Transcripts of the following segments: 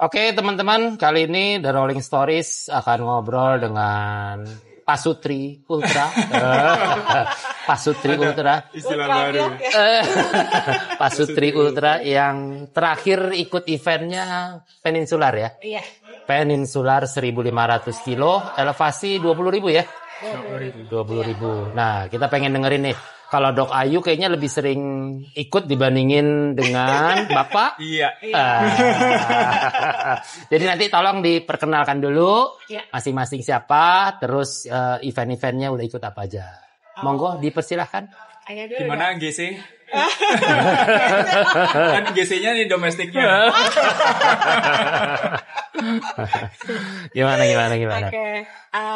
Oke teman-teman, kali ini The Rolling Stories akan ngobrol dengan Pasutri Ultra. Pasutri Ultra. Istilah baru. Pasutri Ultra yang terakhir ikut eventnya Peninsular ya? Iya. Peninsular 1.500 kilo, elevasi 20.000 ya? 20.000. Nah, kita pengen dengerin nih. Kalau Dok Ayu kayaknya lebih sering ikut dibandingin dengan Bapak. Iya. Jadi nanti tolong diperkenalkan dulu Iya. masing-masing siapa, terus event-eventnya udah ikut apa aja. Monggo dipersilahkan. Ayah dulu. Gimana GC? Kan GC-nya nih domestiknya. Gimana? Oke.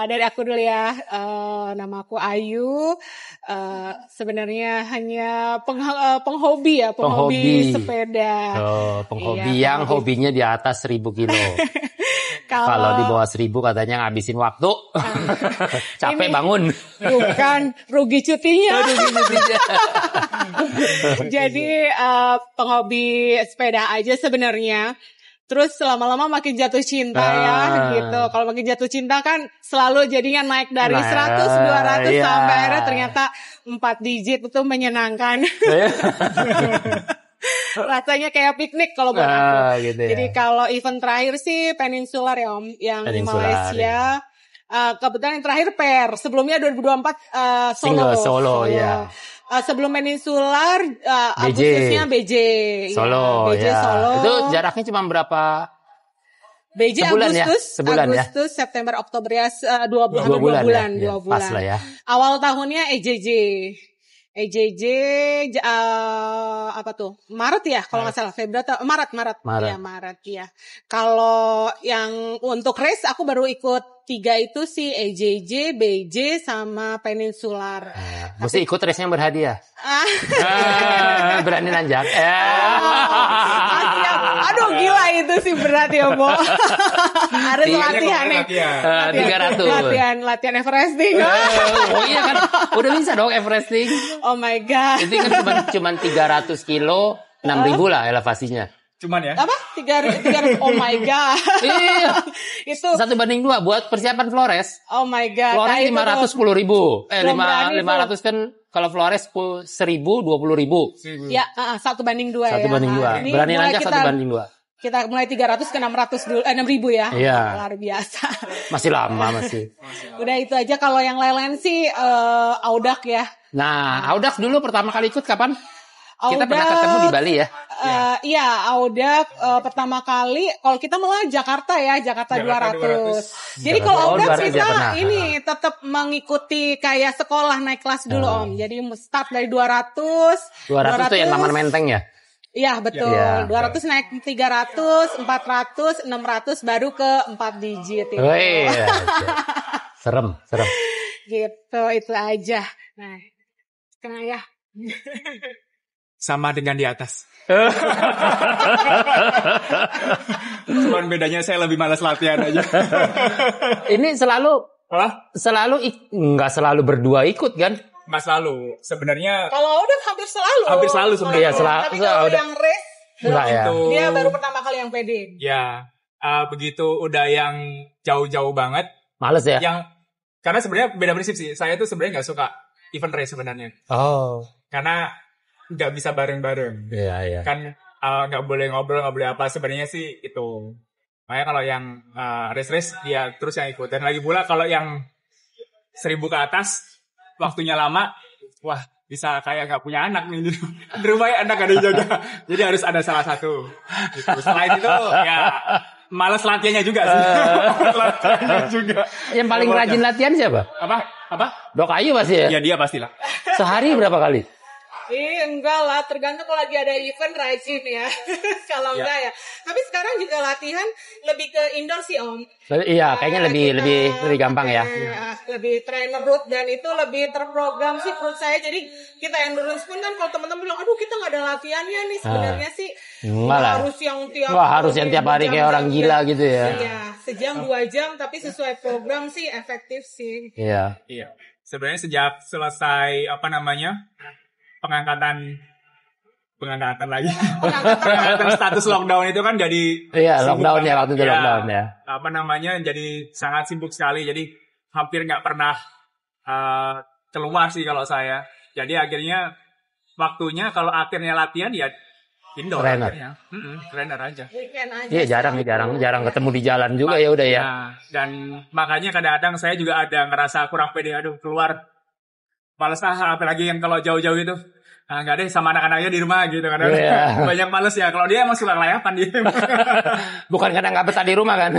Dari aku dulu ya. Nama aku Ayu. Sebenarnya hanya penghobi ya, penghobi sepeda. Oh, penghobi Iya, yang hobinya di atas 1.000 kilo. Kalau di bawah 1.000 katanya ngabisin waktu. Capek bangun. Bukan, rugi cutinya. Jadi penghobi sepeda aja sebenarnya. Terus lama-lama makin jatuh cinta ya gitu. Kalau makin jatuh cinta kan selalu jadinya naik dari 100, 200 iya. sampai akhirnya ternyata 4 digit itu menyenangkan. Rasanya kayak piknik kalau buat aku. Gitu ya. Jadi kalau event terakhir sih Peninsular ya Om, yang di Peninsular, Malaysia. Kebetulan yang terakhir sebelumnya 2024 Solo ya. Sebelum Peninsular BJ. Agustusnya BJ Solo BJ ya. Solo. Itu jaraknya cuma berapa? BJ Sebulan ya? Sebulan ya? Agustus, September, Oktober ya, 2 bulan. bulan. Pas lah ya. Awal tahunnya EJJ apa tuh? Maret ya kalau nggak salah. Februari Maret. Ya Maret ya. Kalau yang untuk race aku baru ikut 3 itu sih EJJ, BJ sama Peninsular. Mesti ikut race yang berhadiah. Berani nanjak. Aduh gila itu sih berat ya, Bo. Harus latihan nih. 300. Latihan Everesting. Oh iya kan. Udah bisa dong Everesting. Oh my god. Itu kan cuma 300 kilo, 6.000 lah elevasinya. Cuman ya. Apa? 300. Oh my god. Iya. Itu 1:2 buat persiapan Flores. oh my god. Flores 510.000. 500 kan kalau Flores 1.000 20.000. Ya, 1:2 ya. 1:2. Berani nanjak 1:2. Kita mulai 300 ke 600 dulu, 6.000 ya. Iya. Luar biasa. Masih lama masih. Udah itu aja. Kalau yang lain-lain sih Audak ya. Nah, Audak dulu pertama kali ikut kapan? Kita pernah ketemu di Bali ya? Iya, Audak pertama kali. Kalau kita malah Jakarta 200. Jadi kalau Audak kita ini tetap mengikuti kayak sekolah naik kelas dulu Om. Jadi start dari 200. 200 itu yang Taman Menteng ya? Iya betul. Ya. 200 naik 300, 400, 600 baru ke 4 digit itu. Serem. Gitu, itu aja. Nah, sekarang ya. Sama dengan di atas. Cuman bedanya saya lebih malas latihan aja. Ini nggak selalu berdua ikut kan? Mas lalu sebenarnya Kalau udah hampir selalu sebenarnya. Iya, Tapi kalau yang race enggak ya. dia baru pertama kali yang pede. Ya, begitu udah yang jauh-jauh banget. Males ya? Karena sebenarnya beda prinsip sih. Saya tuh sebenarnya nggak suka event race sebenarnya. Oh. Karena nggak bisa bareng-bareng. Iya. Kan nggak boleh ngobrol, nggak boleh apa. Sebenarnya sih itu. Makanya kalau yang race dia terus yang ikut. Dan lagi pula kalau yang 1.000 ke atas, waktunya lama, wah bisa kayak nggak punya anak nih. Di rumahnya anak ada yang jaga. Jadi harus ada salah satu. Gitu. Selain itu ya malas latihannya juga sih. Yang paling rajin latihan siapa? Apa? Dok Ayu pasti ya? Ya dia pastilah. Sehari berapa kali? Enggak lah, tergantung kalau lagi ada event rajin ya. Kalau enggak ya. Tapi sekarang juga latihan lebih ke indoor sih Om. Iya, kayaknya lebih gampang ya. Lebih trainer route dan itu lebih terprogram sih menurut saya. Jadi kita yang lurus pun kan kalau teman-teman bilang, aduh kita nggak ada latihannya nih sebenarnya sih. Harus yang tiap hari kayak orang gila gitu ya. Iya, sejam 2 jam tapi sesuai program sih efektif sih. Iya. Sebenarnya sejak selesai pengangkatan pengangkatan lagi. Pengangkatan status lockdown itu kan jadi lockdown ya waktu itu lockdown ya. Apa namanya, jadi sangat sibuk sekali. Jadi hampir nggak pernah keluar sih kalau saya. Jadi akhirnya waktunya kalau akhirnya latihan ya indoor akhirnya. Trainer aja. Iya, jarang ketemu di jalan juga ya udah ya. Dan makanya kadang-kadang saya juga ada ngerasa kurang pede, aduh keluar males apalagi yang kalau jauh-jauh itu. Enggak deh, sama anak-anaknya di rumah gitu kan. Banyak males ya. Kalau dia emang suka ngelayapan dia. Bukan karena nggak betah di rumah kan.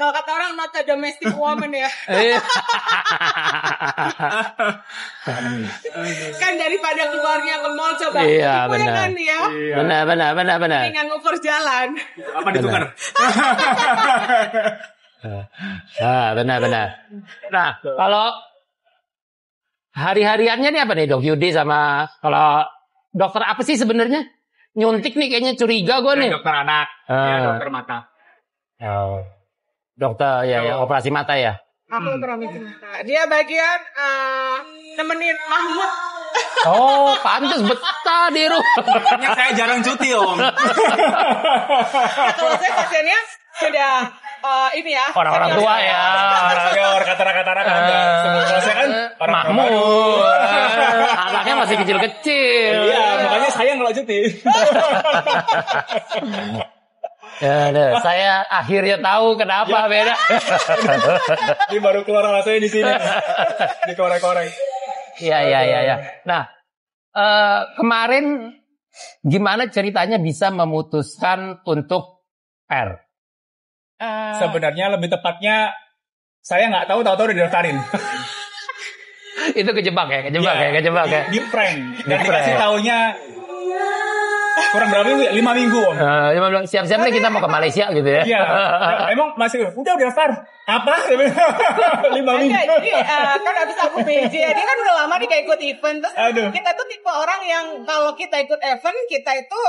Kalau kata orang not a domestic woman ya. Kan daripada keluarnya ke mall coba. Iya, benar. Kan, ya? Benar. Dengan ngukur jalan. Apa ditukar? Benar. Nah, kalau hari-hariannya nih apa nih Dok Yudi sama kalau dokter apa sih sebenarnya? Nyuntik nih kayaknya curiga gue nih. Dokter anak, dokter mata. Dokter ya operasi mata ya. Aku operasi mata. Dia bagian nemenin Mahmud. Oh, pantas betah di rumah. Saya jarang cuti Om. Kalau saya pasiennya sudah ini ya orang-orang tua ya, orang kata-kata semua saya kan orang Mahmud, anaknya masih kecil-kecil. Iya, makanya saya nggak cuti. Saya akhirnya tahu kenapa beda. Ini baru keluar rasanya di sini, dikorek-korek. Iya. Nah, kemarin gimana ceritanya bisa memutuskan untuk R? Sebenarnya lebih tepatnya saya nggak tahu udah didaftarin. Itu kejebak ya. Di prank. Dan dikasih taunya kurang berapa minggu? 5 minggu Om. 5 siap-siap nih kita mau ke Malaysia gitu ya. Iya. Emang masih udah daftar. Apa? 5 minggu. Jadi kan abis aku PJ, dia kan udah lama nih kayak ikut event. Terus kita tuh tipe orang yang kalau kita ikut event, kita itu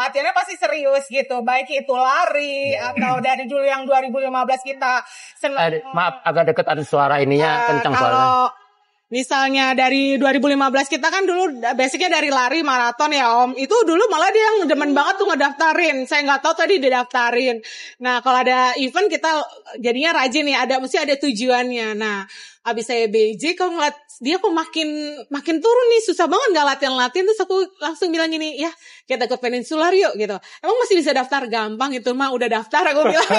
latihannya pasti serius gitu. Baik itu lari atau dari dulu yang 2015 kita maaf agak deket ada suara ininya kencang suaranya. Misalnya dari 2015 kita kan dulu basicnya dari lari maraton ya Om. Itu dulu malah dia yang demen banget tuh ngedaftarin. Saya nggak tahu tadi didaftarin. Nah kalau ada event kita jadinya rajin nih. Mesti ada tujuannya. Nah abis saya BJ kalau ngeliat dia kok makin turun nih, susah banget nggak latihan. Terus aku langsung bilang gini, ya kita ke Peninsular yuk gitu. Emang masih bisa daftar? Gampang itu mah, udah daftar aku bilang.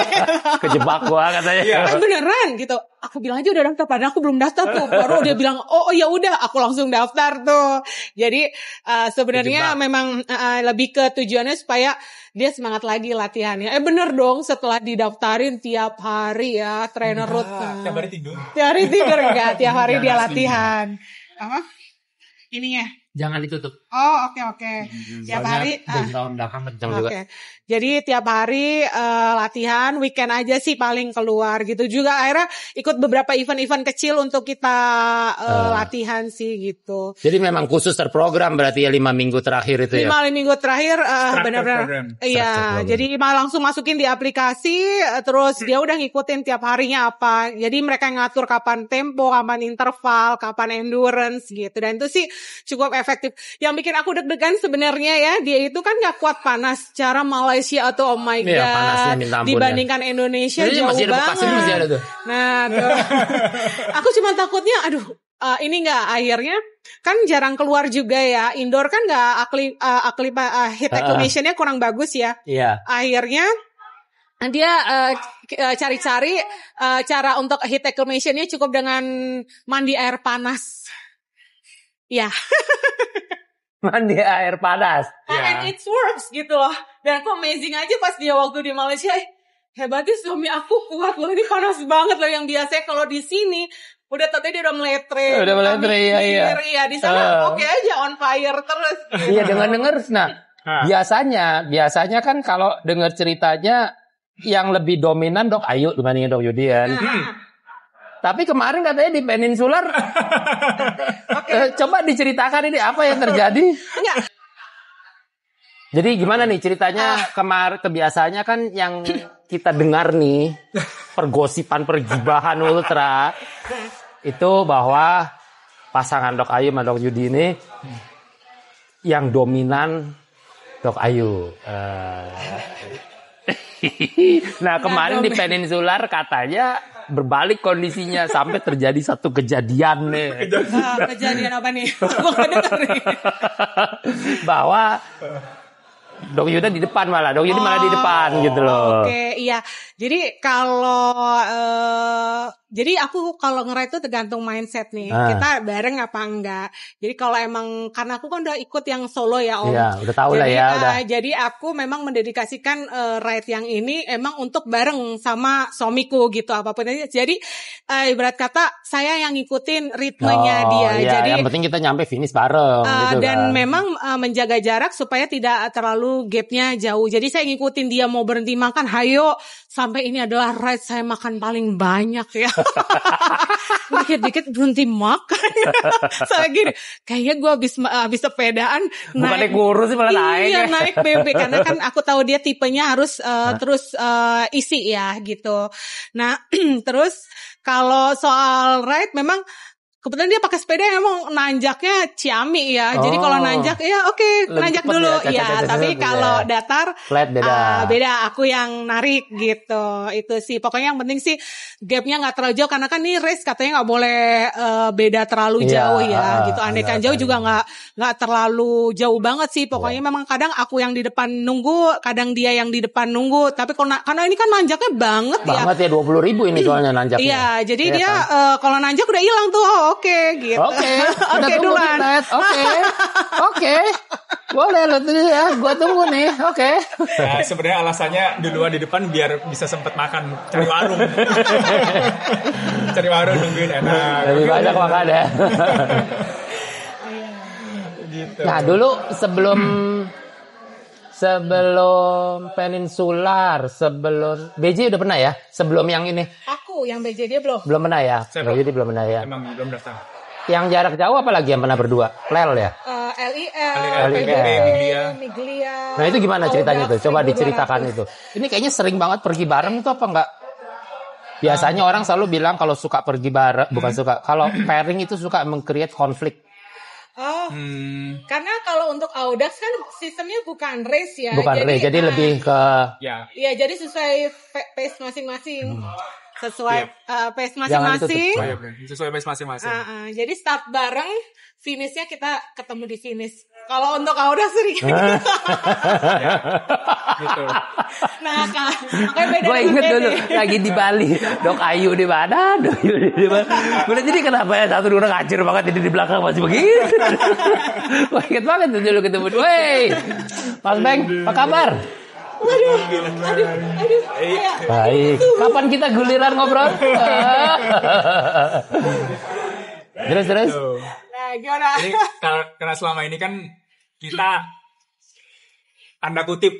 Kejebak gua katanya. Beneran gitu. Aku bilang aja udah daftar, padahal aku belum daftar tuh. Baru dia bilang, oh ya udah, aku langsung daftar tuh. Jadi sebenarnya memang lebih ke tujuannya supaya dia semangat lagi latihannya. Bener dong, setelah didaftarin tiap hari ya trainer root. Tiap hari tidur. Tiap hari tidur enggak, tiap hari dia latihan. Apa? Ininya. Jangan ditutup. Oh, oke. Tiap hari. Tahun belakang kencang juga. Jadi tiap hari latihan, weekend aja sih paling keluar gitu. Juga akhirnya ikut beberapa event-event kecil untuk kita latihan sih gitu. Jadi memang khusus terprogram berarti ya 5 minggu terakhir itu ya? 5 minggu terakhir benar-benar. Iya, jadi langsung masukin di aplikasi, terus dia udah ngikutin tiap harinya apa. Jadi mereka ngatur kapan tempo, kapan interval, kapan endurance gitu. Dan itu sih cukup efektif. Yang bikin aku deg-degan sebenarnya ya, dia itu kan gak kuat panas. Cara Malaysia atau oh my god, dibandingkan Indonesia jadi jauh masih banget. Masih ada tuh. Nah, tuh. Aku cuma takutnya, ini nggak akhirnya kan jarang keluar juga ya. Indoor kan nggak heat acclimationnya kurang bagus ya. Iya. Akhirnya dia cari-cari cara untuk heat acclimationnya cukup dengan mandi air panas. Ya. Mandi air panas. And it works gitu loh. Dan aku amazing aja pas dia waktu di Malaysia. Hebatnya suami aku kuat loh. Ini panas banget loh. Yang biasanya kalau di sini udah tadi dia udah meletre. Iya di sana oke aja on fire terus. Iya dengar. Nah biasanya kan kalau dengar ceritanya yang lebih dominan Dok Ayu dibandingin Dok Yudian. Tapi kemarin katanya di Peninsular. Coba diceritakan ini apa yang terjadi? Enggak. Jadi gimana nih ceritanya kebiasaannya kan yang kita dengar nih pergosipan pergibahan ultra itu bahwa pasangan Dok Ayu sama Dok Yudi ini yang dominan Dok Ayu. Nah kemarin di Peninsular katanya berbalik kondisinya sampai terjadi satu kejadian nih. Kejadian apa nih? Aku nggak dengar nih. Bahwa Dok Yuda di depan malah, Dok Yudi malah di depan gitu loh. Oke, iya. Jadi kalau jadi aku kalau nge-ride itu tergantung mindset nih. Kita bareng apa enggak. Jadi kalau emang karena aku kan udah ikut yang solo ya Om. Iya, udah tahu lah ya. Jadi aku memang mendedikasikan ride yang ini emang untuk bareng sama suamiku gitu apapun aja. Jadi ibarat kata saya yang ngikutin ritmenya dia. Iya, jadi yang penting kita nyampe finish bareng gitu dan kan. memang menjaga jarak supaya tidak terlalu gapnya jauh. Jadi saya ngikutin dia mau berhenti makan, hayo sampai ini adalah ride saya makan paling banyak ya. Dikit-dikit berhenti makan. Saya gini, kayaknya gue habis sepedaan bukannya kurus sih malah naik. Iya, naik BB karena kan aku tahu dia tipenya harus terus isi ya gitu. Nah, terus kalau soal ride memang kebetulan dia pakai sepeda yang emang nanjaknya ciami ya. Jadi kalau nanjak ya oke, nanjak dulu ya. Tapi kalau datar flat beda. Beda, aku yang narik gitu. Itu sih. Pokoknya yang penting sih gapnya nggak terlalu jauh karena kan ini race katanya nggak boleh beda terlalu jauh ya. Gitu. Andaikan jauh juga nggak terlalu jauh banget sih. Pokoknya memang kadang aku yang di depan nunggu, kadang dia yang di depan nunggu. Tapi karena ini kan nanjaknya banget ya. Banget ya 20.000 ini soalnya nanjaknya. Iya, jadi dia kalau nanjak udah hilang tuh. Oke, gitu. Oke, Oke, duluan. Oke. Boleh lo tuh ya, gua tunggu nih. Oke. Nah, sebenarnya alasannya duluan di depan biar bisa sempet makan, cari warung. Cari warung nungguin enak. Lebih banyak makan ya. Gitu. Nah, dulu sebelum Peninsular, sebelum BJ udah pernah ya? Sebelum yang ini? Aku yang BJ dia belum. Belum pernah ya? Jadi belum pernah ya? Emang belum daftar. Yang jarak jauh apa lagi yang pernah berdua? Lel ya? LIL, Miglia. Nah itu gimana ceritanya tuh? Coba diceritakan itu. Ini kayaknya sering banget pergi bareng itu apa enggak? Biasanya orang selalu bilang kalau suka pergi bareng, bukan suka. Kalau pairing itu suka meng-create konflik. Karena kalau untuk Audax kan sistemnya bukan race ya. Bukan race, jadi lebih ke... Iya, jadi sesuai pace masing-masing. Sesuai pace masing-masing. Sesuai pace masing-masing. Jadi start bareng, finishnya kita ketemu di finish. Kalau untuk Audax sering gitu. Nah, makanya beda. Gue inget dulu lagi di Bali, Dok Ayu di mana? Dok Ayu di mana? Gue jadi kenapa ya satu dua ngacir banget jadi di belakang masih begitu. Gue inget banget tuh dulu ketemu. Wey, Mas Beng, apa kabar? Aduh. Baik. Kapan kita guliran ngobrol? Terus. Nah, gimana? Jadi karena selama ini kan kita tanda kutip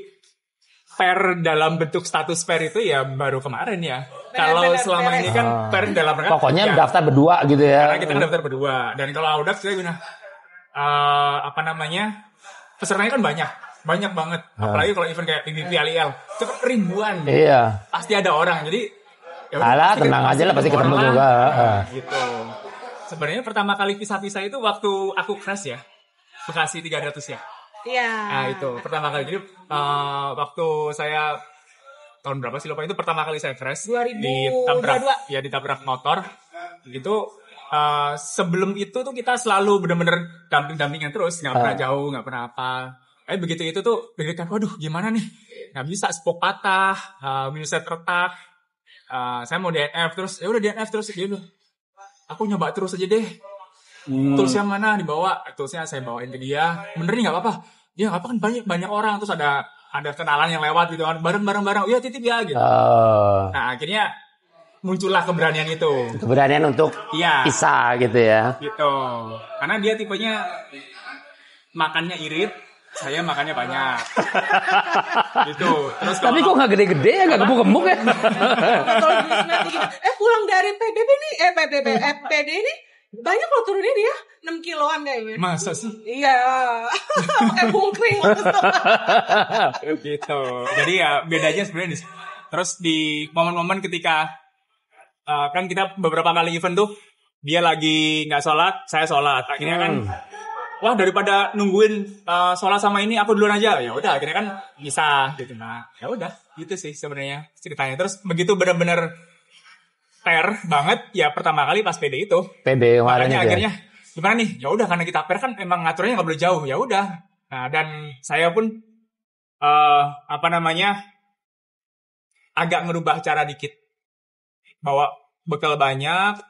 fair dalam bentuk status fair itu ya baru kemarin ya. Kalau selama ini kan fair dalam rangka pokoknya daftar berdua gitu ya. Karena kita kan daftar berdua. Dan kalau Audax saya gimana? Pesertanya kan banyak banget. Apalagi kalau event kayak PBP LIL itu kan ribuan. Iya. Pasti ada orang. Jadi alah tenang aja lah pasti ketemu juga. Gitu. Sebenarnya pertama kali pisah-pisah itu waktu aku crash ya. Bekasi 300 ya. Iya. Nah itu pertama kali. Jadi waktu saya tahun berapa sih lupa, itu pertama kali saya crash 2022. ditabrak motor gitu. Sebelum itu tuh kita selalu benar-benar damping-dampingan terus, nggak pernah jauh, nggak pernah apa. Begitu itu tuh deg-degan, waduh gimana nih, nggak bisa, spok patah, minusnya retak, saya mau DNF terus, ya udah DNF terus gitu. Aku nyoba terus aja deh. Tools yang mana dibawa? Toolsnya saya bawain ke dia. Bener nih nggak apa-apa? Ya nggak apa kan banyak orang, terus ada kenalan yang lewat gitu kan, bareng. Iya titip ya gitu. Nah akhirnya muncullah keberanian itu. Keberanian untuk pisah gitu ya. Gitu. Karena dia tipenya makannya irit, saya makannya banyak. Gitu. Terus tapi kok nggak gede-gede ya, nggak gemuk-gemuk ya? Pulang dari PDB nih, PD ini banyak loh turunnya dia 6 kiloan kayaknya. Masa sih? Iya. Pakai bungkring. Gitu. Jadi ya bedanya sebenarnya terus di momen-momen ketika kan kita beberapa kali event tuh dia lagi nggak sholat, saya sholat. Akhirnya kan wah daripada nungguin sholat sama ini aku duluan aja. Ya udah akhirnya kan bisa gitu. Nah ya udah gitu sih sebenarnya ceritanya. Terus begitu benar-benar pair banget ya pertama kali pas PD itu. PD kemarin makanya itu akhirnya gimana nih? Ya udah karena kita pair kan emang ngaturnya nggak boleh jauh. Ya udah. Nah dan saya pun agak ngerubah cara dikit. Bawa bekal banyak.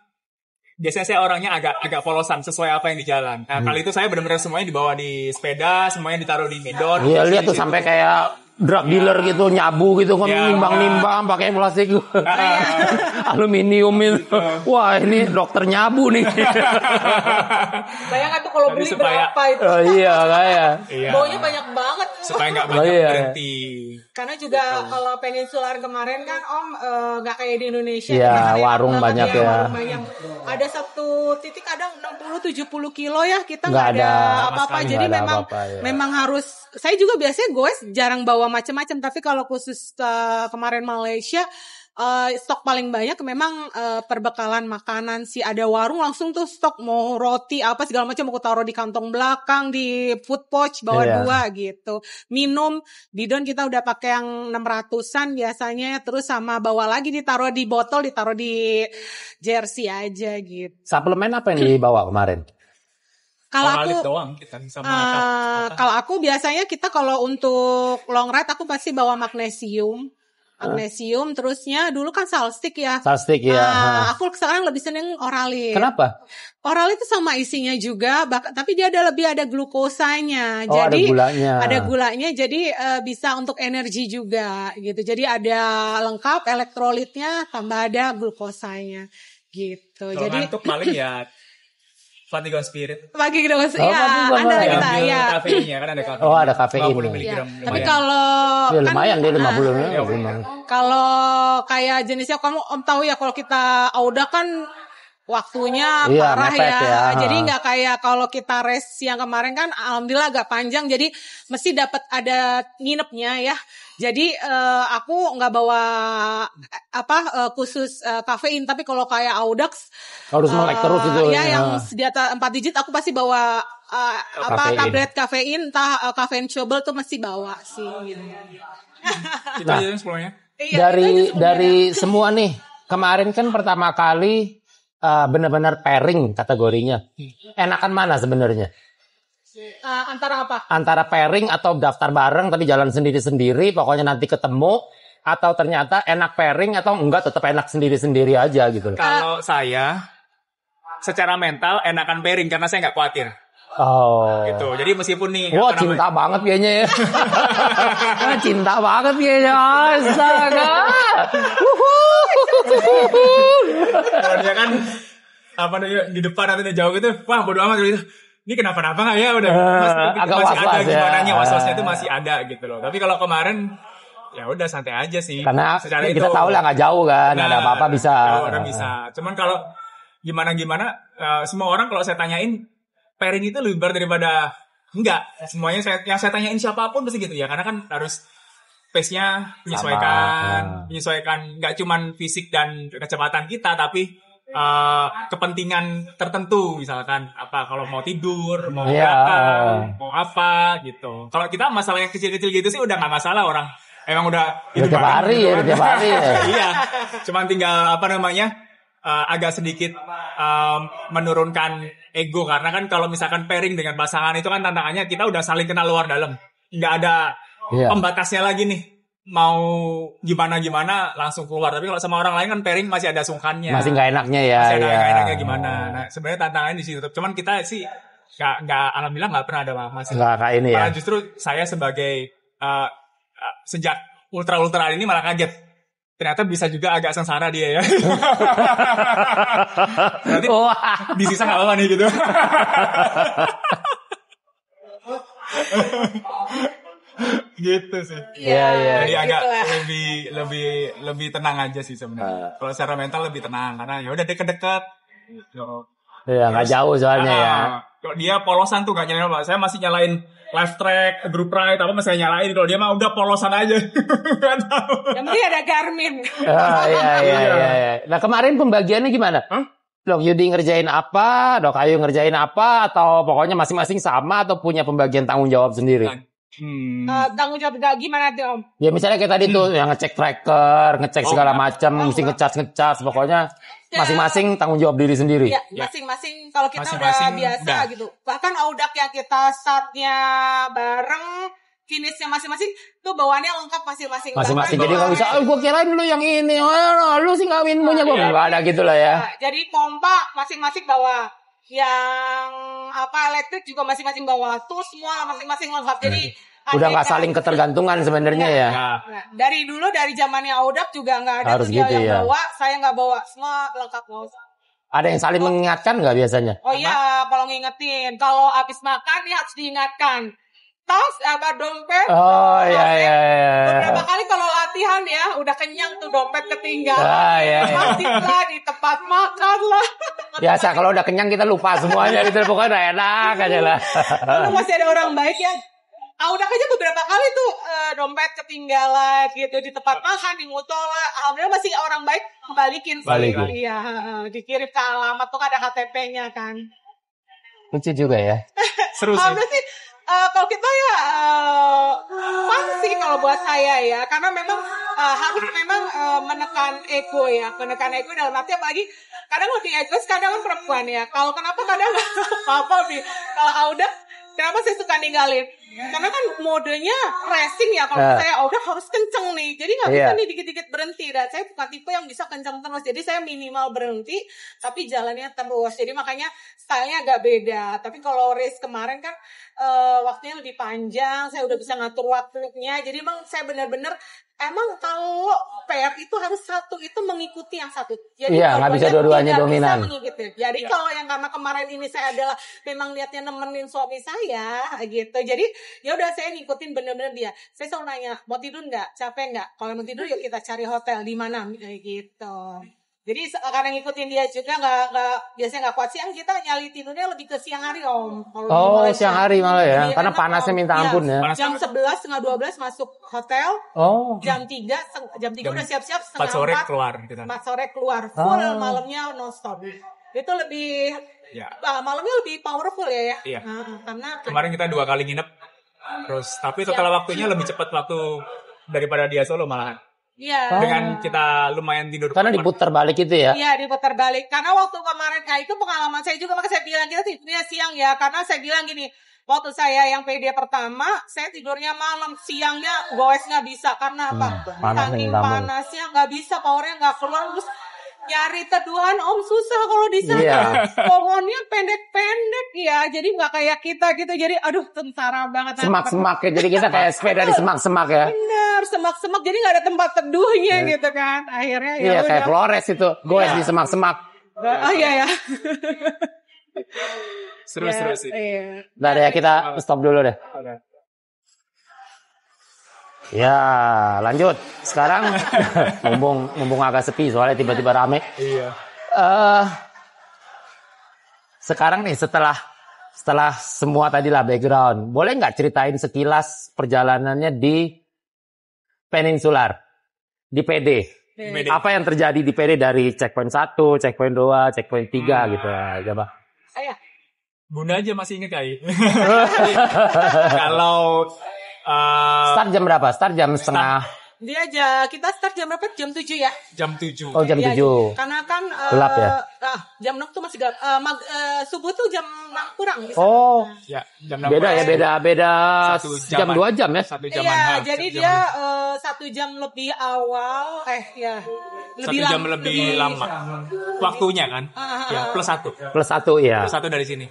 Biasanya saya orangnya agak polosan sesuai apa yang di jalan. Nah, kali itu saya benar-benar semuanya dibawa di sepeda, semuanya ditaruh di medon. Iya, lihat tuh sampai kayak drug dealer gitu, nyabu gitu, kan nimbang-nimbang pakai plastik aluminium itu. Wah, ini dokter nyabu nih. Bayangkan tuh kalau beli berapa itu. Oh, iya, kayak. Baunya banyak banget. Supaya nggak banyak berhenti. Karena juga kalau Peninsular kemarin kan Om nggak kayak di Indonesia. Iya, warung banyak ya. Warung banyak. Ada satu titik kadang 60-70 kilo ya kita nggak ada apa-apa. Jadi memang harus. Saya juga biasanya goes jarang bawa macam-macam. Tapi kalau khusus kemarin Malaysia stok paling banyak memang perbekalan makanan sih. Ada warung langsung tuh stok mau roti apa segala macam aku taruh di kantong belakang di food pouch bawa 2 gitu. Minum bidon kita udah pakai yang 600-an biasanya terus sama bawa lagi ditaruh di botol ditaruh di jersey aja gitu. Suplemen apa yang dibawa kemarin? Kalau aku biasanya kita kalau untuk long ride aku pasti bawa magnesium terusnya dulu kan Salstic ya. Salstic ya. Aku sekarang lebih seneng Oralit. Kenapa? Oralit itu sama isinya juga, tapi dia ada glukosanya. Oh, jadi ada gulanya. Ada gulanya, jadi bisa untuk energi juga gitu. Jadi ada lengkap elektrolitnya, tambah ada glukosanya gitu. Kalau jadi ngantuk paling ya Fatigon Spirit. Fatigon Spirit. Ya, ada kita ya. Kafeinnya kan ada kafein. Oh, ada kafein. Tapi kalau ya, lumayan kan, dia 50 kalau kayak jenisnya kamu Om tahu ya kalau kita Auda kan waktunya parah ya. Jadi nggak kayak kalau kita race yang kemarin kan alhamdulillah agak panjang jadi mesti dapat ada nginepnya ya. Jadi aku nggak bawa khusus kafein tapi kalau kayak Audax harus melek terus itu ya yang di atas 4 digit aku pasti bawa tablet kafein kafein chewable tuh mesti bawa sih gitu. Itu aja sebelumnya. Dari semua nih kemarin kan pertama kali benar-benar pairing kategorinya. Enakan mana sebenarnya? Antara apa? Antara pairing atau daftar bareng tapi jalan sendiri-sendiri, pokoknya nanti ketemu, atau ternyata enak pairing atau enggak tetap enak sendiri-sendiri aja gitu. Kalau saya secara mental enakan pairing karena saya nggak khawatir. Oh. Gitu. Jadi meskipun nih wah, cinta banget kayaknya ya. Cinta banget kayaknya. Astaga. Dia kan di depan atau di jauh gitu, wah bodo amat gitu. Ini kenapa-napa nggak ya udah agak masih was-was ada gimananya was-wasnya itu masih ada gitu loh. Tapi kalau kemarin ya udah santai aja sih. Karena secara kita itu, tahu lah nggak jauh kan, ada apa-apa bisa. Udah bisa. Cuman kalau gimana semua orang kalau saya tanyain pairing itu lebih berat daripada enggak. Semuanya yang saya tanyain siapapun pasti gitu ya. Karena kan harus pace-nya menyesuaikan nggak cuman fisik dan kecepatan kita tapi kepentingan tertentu misalkan kalau mau tidur, mau makan, mau apa gitu. Kalau kita masalah yang kecil-kecil gitu sih udah nggak masalah orang. Emang udah tiap hari ya. Iya. Cuman tinggal agak sedikit menurunkan ego karena kan kalau misalkan pairing dengan pasangan itu kan tantangannya kita udah saling kenal luar dalam. Nggak ada pembatasnya lagi nih. Mau gimana langsung keluar. Tapi kalau sama orang lain kan pairing masih ada sungkannya. Masih nggak enaknya ya. Masih ada nggak enaknya gimana. Nah sebenarnya tantangannya di situ. Cuman kita sih nggak alhamdulillah nggak pernah ada masalah. Nggak kayak ini ya. Malah justru saya sebagai sejak ultra ini malah kaget. Ternyata bisa juga agak sengsara dia ya. Nanti disisa nggak apa-apa nih gitu. Gitu sih. Iya. Jadi agak lebih tenang aja sih sebenarnya. Kalau secara mental lebih tenang karena ya udah deket-deket. Iya, nggak jauh soalnya ya. Kalau dia polosan tuh nggak nyalain, Pak. Saya masih nyalain live track, group ride, apa masih nyalain. Kalau dia mah udah polosan aja. Nggak tahu. Yang penting ada Garmin. Iya. Nah kemarin pembagiannya gimana? Dok Yudi ngerjain apa, Dok Ayu ngerjain apa, atau pokoknya masing-masing sama atau punya pembagian tanggung jawab sendiri? Tanggung jawab gak gimana tuh Om? Ya misalnya kayak tadi tuh yang ngecek tracker, ngecek segala macam, mesti ngecas, pokoknya masing-masing tanggung jawab diri sendiri. Ya, masing-masing kalau kita udah biasa gitu. Bahkan audak yang kita startnya bareng, finishnya masing-masing tuh bawaannya lengkap masing-masing. Masing-masing. Jadi kalau bisa, gue kirain lu yang ini, lu sih ngawin punya gue nggak ada gitu lah ya. Jadi pompa masing-masing bawa, yang elektrik juga masing-masing bawa, tools semua masing-masing lengkap. Jadi udah nggak saling ketergantungan sebenarnya ya. Nah, dari dulu dari zamannya Audak juga nggak ada harus tuh dia gitu yang bawa, saya nggak bawa, semua lengkap bawa. Ada yang saling mengingatkan nggak biasanya? Oh iya, kalau ngingetin, kalau habis makan nih harus diingatkan. Tas, dompet. Oh iya. Beberapa kali kalau latihan ya, udah kenyang tuh dompet ketinggalan. Pasti lah di tempat makan lah. Biasa kalau udah kenyang kita lupa semuanya, itu pokoknya udah enak aja lah. Lalu masih ada orang baik yang udah aja beberapa kali tuh dompet ketinggalan gitu di tempat makan, di musola. Alhamdulillah masih orang baik kembalikin sih. Iya, dikirim ke alamat tuh ada KTP-nya kan. Lucu juga ya. Seru sih. Alhamdulillah sih. Kalau kita ya fun sih kalau buat saya ya, karena memang harus memang menekan ego ya, menekan ego dalam arti apalagi kadang lebih egois kadang kan perempuan ya. Kalau kenapa kadang apa nih? Kalau Auda kenapa saya suka ninggalin? Karena kan modenya racing ya, kalau saya udah harus kenceng nih, jadi nggak bisa nih dikit-dikit berhenti. Dan saya bukan tipe yang bisa kenceng terus, jadi saya minimal berhenti tapi jalannya terus. Jadi makanya stylenya agak beda. Tapi kalau race kemarin kan waktunya lebih panjang, saya udah bisa ngatur waktunya. Jadi emang saya benar-benar emang kalau PR itu harus satu itu mengikuti yang satu. Jadi nggak bisa dua-duanya dominan. Jadi kalau yang karena kemarin ini saya adalah memang lihatnya nemenin suami saya gitu. Jadi ya udah saya ngikutin bener-bener dia. Saya selalu nanya, mau tidur nggak? Capek nggak? Kalau mau tidur yuk kita cari hotel di mana gitu. Jadi karena ngikutin dia juga biasanya nggak kuat siang, kita nyali tidurnya lebih ke siang hari Om. Siang hari malah ya, karena panasnya minta ampun ya. Jam 11 setengah 12 masuk hotel. Jam 3 udah siap-siap setengah 4 keluar. 4 sore keluar full malamnya nonstop. Itu lebih malamnya lebih powerful ya. Iya. Karena kemarin kita 2 kali nginep terus, tapi setelah waktunya lebih cepat waktu daripada dia Solo malahan. Iya. Dengan kita lumayan tidur. Karena diputar balik itu ya. Iya, diputar balik. Karena waktu kemarin itu pengalaman saya juga, maka saya bilang kita tidurnya siang ya. Karena saya bilang gini, waktu saya yang PD pertama, saya tidurnya malam, siangnya goes nggak bisa. Karena apa? Saking panasnya nggak bisa, powernya nggak keluar. Terus nyari teduhan Om susah kalau di sana. Pohonnya pendek-pendek ya, jadi nggak kayak kita gitu. Jadi aduh tentara banget. Semak-semak ya, jadi kita kayak sepeda di semak-semak ya. Benar, semak-semak. Jadi nggak ada tempat teduhnya gitu kan. Akhirnya ya udah. Kayak Flores itu, goes di semak-semak. Iya. Seru sih. Nah ya kita stop dulu deh. Ya, lanjut. Sekarang mumpung agak sepi soalnya tiba-tiba rame. Iya. Sekarang nih setelah semua tadi lah background, boleh nggak ceritain sekilas perjalanannya di Peninsular, di PD? Apa yang terjadi di PD dari checkpoint 1, checkpoint 2, checkpoint 3 gitu coba. Bunda aja masih inget kali. Kalau start jam berapa? Start jam setengah. Dia aja, kita start jam berapa? Jam 7 ya? Jam 7. Oh, jam 7. Karena kan gelap ya? Jam 6 tuh masih gelap. Subuh tuh jam 6 kurang. Oh. Ya, jam 6 beda kurang. Beda jam 2 jam ya? 1 jam. Iya, jadi dia 1 jam lebih awal. Lebih 1 jam lebih lama. Waktunya kan? Ya, plus 1. Plus 1 ya. Plus 1 dari sini.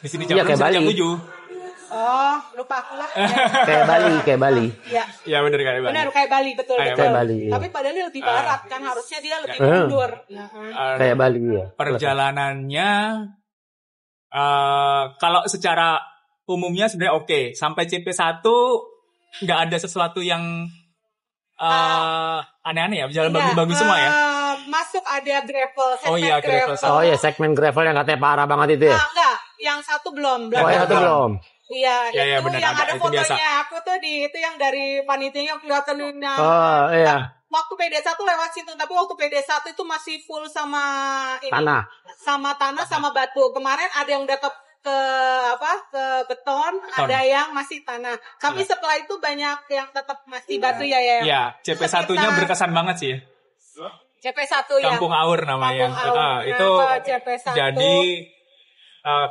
Di sini jam 7. Oh, lupa aku lah. Kayak Bali. Iya, benar kayak Bali. Benar kayak Bali, betul. Kayak Bali. Tapi padahal dia lebih barat kan, harusnya dia lebih mundur. Kayak Bali ya. Perjalanannya kalau secara umumnya sebenarnya oke. Sampai CP1 nggak ada sesuatu yang aneh-aneh ya, jalan bagus-bagus semua ya. Masuk ada gravel, segmen gravel. Oh iya, segmen gravel yang katanya parah banget itu ya. Enggak, yang satu belum. Yang satu belum. Iya, itu bener, yang ada itu fotonya. biasa. Aku tuh itu yang dari panitianya kelihatan. Oh iya. waktu PD1 lewat situ, tapi waktu PD1 itu masih full sama ini. Tanah sama batu. Kemarin ada yang udah ke beton, ada yang masih tanah. Tapi setelah itu banyak yang tetap masih batu ya. Iya, CP1-nya berkesan banget sih. CP1 ya. Kampung Aur namanya. Kampung Aur. Itu CP1. jadi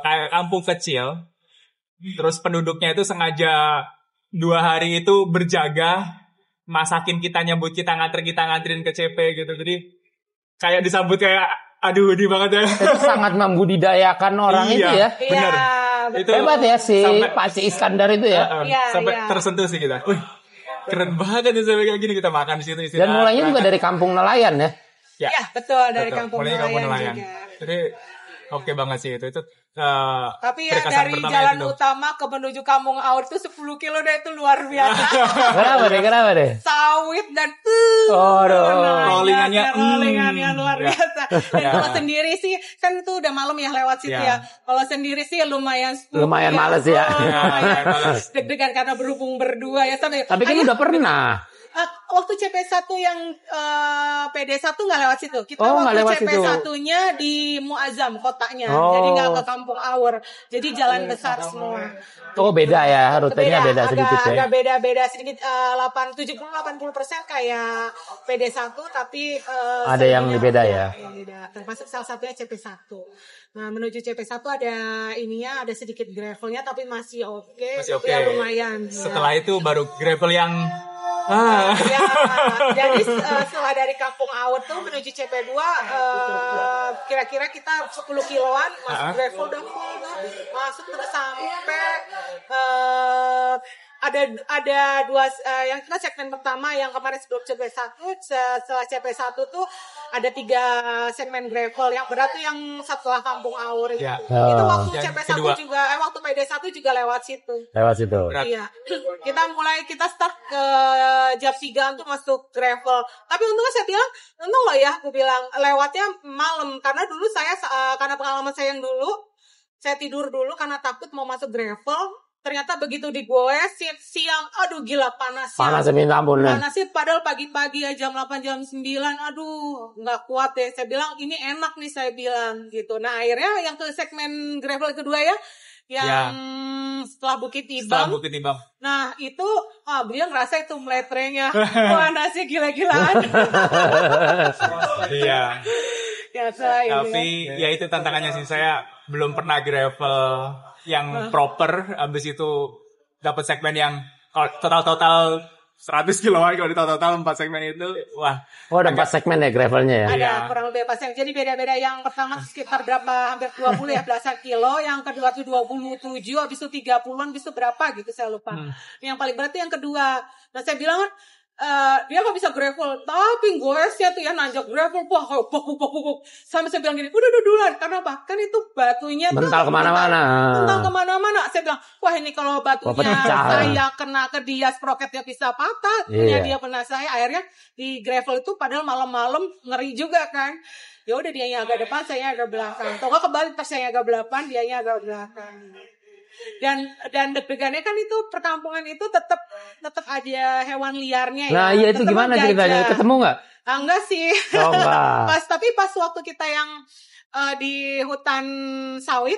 kayak kampung kecil. Terus penduduknya itu sengaja 2 hari itu berjaga, masakin kita, nyambut kita, nganterin ke CP gitu. Jadi kayak disambut kayak aduh di banget ya. Itu sangat membudidayakan orang itu ya. Bener. Itu hebat ya si Pak Iskandar itu ya. Sampai tersentuh sih kita. Wih, keren banget ya sampai kayak gini, kita makan di situ istirahat. Dan mulainya juga dari kampung nelayan ya. Ya, betul, dari kampung nelayan juga. Jadi oke banget sih itu. Tapi ya dari jalan utama ke menuju Kampung Aur itu 10 kilo deh, itu luar biasa. Kenapa deh? Sawit dan rollingannya luar biasa. Dan kalau sendiri sih kan itu udah malam ya lewat situ ya. Kalau sendiri sih lumayan males ya. Deg-degan karena berhubung berdua ya sampai. Tapi kan udah pernah. Waktu CP1 yang PD1 nggak lewat situ. Kita waktu CP1-nya di Muazzam kotanya. Jadi nggak ke Kampung Aur. Jadi jalan besar semua. Oh beda ya, rutenya beda sedikit ya. Agak beda sedikit. 70-80% kayak PD1 tapi ada yang beda ya. Beda. Termasuk salah satunya CP1. Nah menuju CP1 ada ininya, ada sedikit gravelnya tapi masih oke. Ya lumayan. Setelah itu baru gravel yang jadi setelah dari Kampung Aur tuh menuju CP2 kira-kira kita 10 kiloan masuk gravel udah full tuh, masuk terus sampai ada dua yang kita segmen pertama yang kemarin sebelum CP1, setelah CP1 tuh ada 3 segmen gravel yang berat tuh yang setelah Kampung Aur itu. Itu waktu CP1 juga waktu PD1 juga lewat situ. Iya. Kita start ke jam 3 untuk masuk gravel. Tapi untungnya saya bilang, untung loh ya, aku bilang lewatnya malam karena dulu saya karena pengalaman saya yang dulu, saya tidur dulu karena takut mau masuk gravel. Ternyata begitu digoesin siang, aduh gila panasnya. Panasnya minta ampun. Panasnya padahal pagi-pagi ya jam 8, jam 9, aduh nggak kuat ya. Saya bilang ini enak nih saya bilang gitu. Nah akhirnya yang ke segmen gravel kedua ya, yang setelah Bukit Timbang. Nah itu, beliau ngerasa itu meletrenya. Panasnya gila-gilaan. Iya. Tapi ya itu tantangannya sih, saya belum pernah gravel yang proper, abis itu dapat segmen yang total 100 kiloan, kalau di total 4 segmen itu, wah. Oh, ada 4 segmen ya gravelnya ya? Ada kurang lebih 4 segmen, jadi beda-beda. Yang pertama sekitar hampir 20 ya, belasan kilo, yang kedua tuh 27, habis itu 30-an, habis itu berapa gitu, saya lupa. Yang paling berat itu yang kedua. Nah, saya bilang kan, dia nggak bisa gravel, tapi goesnya tuh ya nanjak gravel, puk. Sampai saya bilang gini, udah duluan, karena apa? Kan itu batunya mental kemana-mana. Saya bilang, wah ini kalau batunya saya kena ke dia, sproketnya bisa patah, punya dia pernah saya. Akhirnya di gravel itu padahal malam-malam ngeri juga kan. Ya udah dianya agak depan, saya agak belakang. Atau nggak kebalik, pas saya agak belakang, dianya agak belakang. Dan deg-degannya kan itu perkampungan itu tetap ada hewan liarnya ya. Nah iya itu gimana ceritanya? Ketemu nggak? Enggak sih. Oh, enggak. Tapi pas waktu kita yang di hutan sawit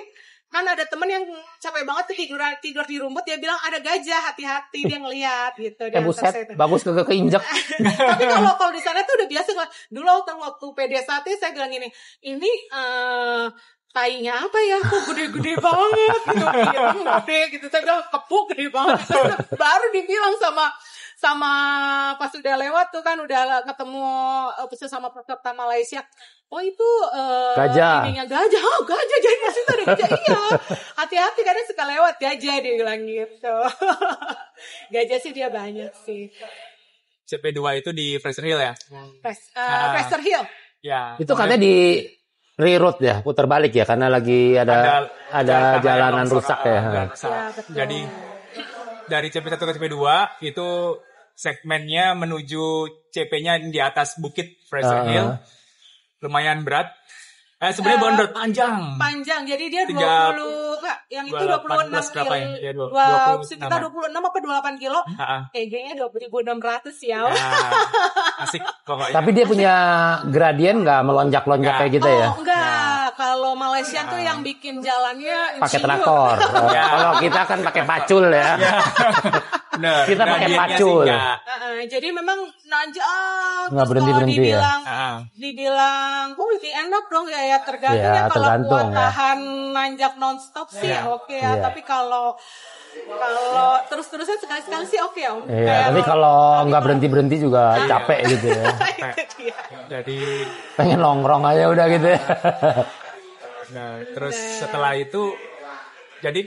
kan ada temen yang capek banget tuh tidur di rumput, dia bilang ada gajah, hati-hati dia ngelihat gitu. Buset, bagus keinjek. Tapi kalau di sana tuh udah biasa. Dulu waktu PD1 saya bilang gini, ini tainya apa ya, kok gede-gede banget gitu, gede gitu. Saya bilang kepuk gede banget. Baru dibilang sama pas udah lewat tuh kan udah ketemu sama peserta Malaysia. Oh itu gajah. Ininya gajah. Oh gajah, jadi maksudnya ada gajah. Iya. Hati-hati kadang suka lewat gajah, dia bilang gitu. Gajah sih dia banyak sih. CP2 itu di Fraser Hill ya? Fraser Hill. Ya. Itu katanya di reroute ya, putar balik ya, karena lagi ada jalanan rusak ya. Jadi dari CP1 ke CP2 itu segmennya menuju CP-nya di atas bukit Fraser Hill. Lumayan berat. Sebenarnya bontot panjang. Jadi dia 20 enggak, yang itu 26 kilo. Ya, 26 apa 28 kilo? EG-nya 20.600 ya. Asik pokoknya. Tapi dia punya gradien nggak melonjak-lonjak kayak gitu ya? Enggak. Kalau Malaysia tuh yang bikin jalannya pakai traktor. Kalau kita kan pakai pacul ya. Bener. Kita pakai pacul. Jadi memang nanjak. Nggak berhenti-berhenti ya. Dibilang, lebih enak dong ya tergantung ya kalau kuat tahan nanjak nonstop sih oke ya. Tapi kalau terus-terusan sekali-sekali sih oke ya. Iya, tapi kalau nggak berhenti-berhenti juga capek gitu ya. Jadi pengen nongkrong aja udah gitu ya. Nah, terus setelah itu jadi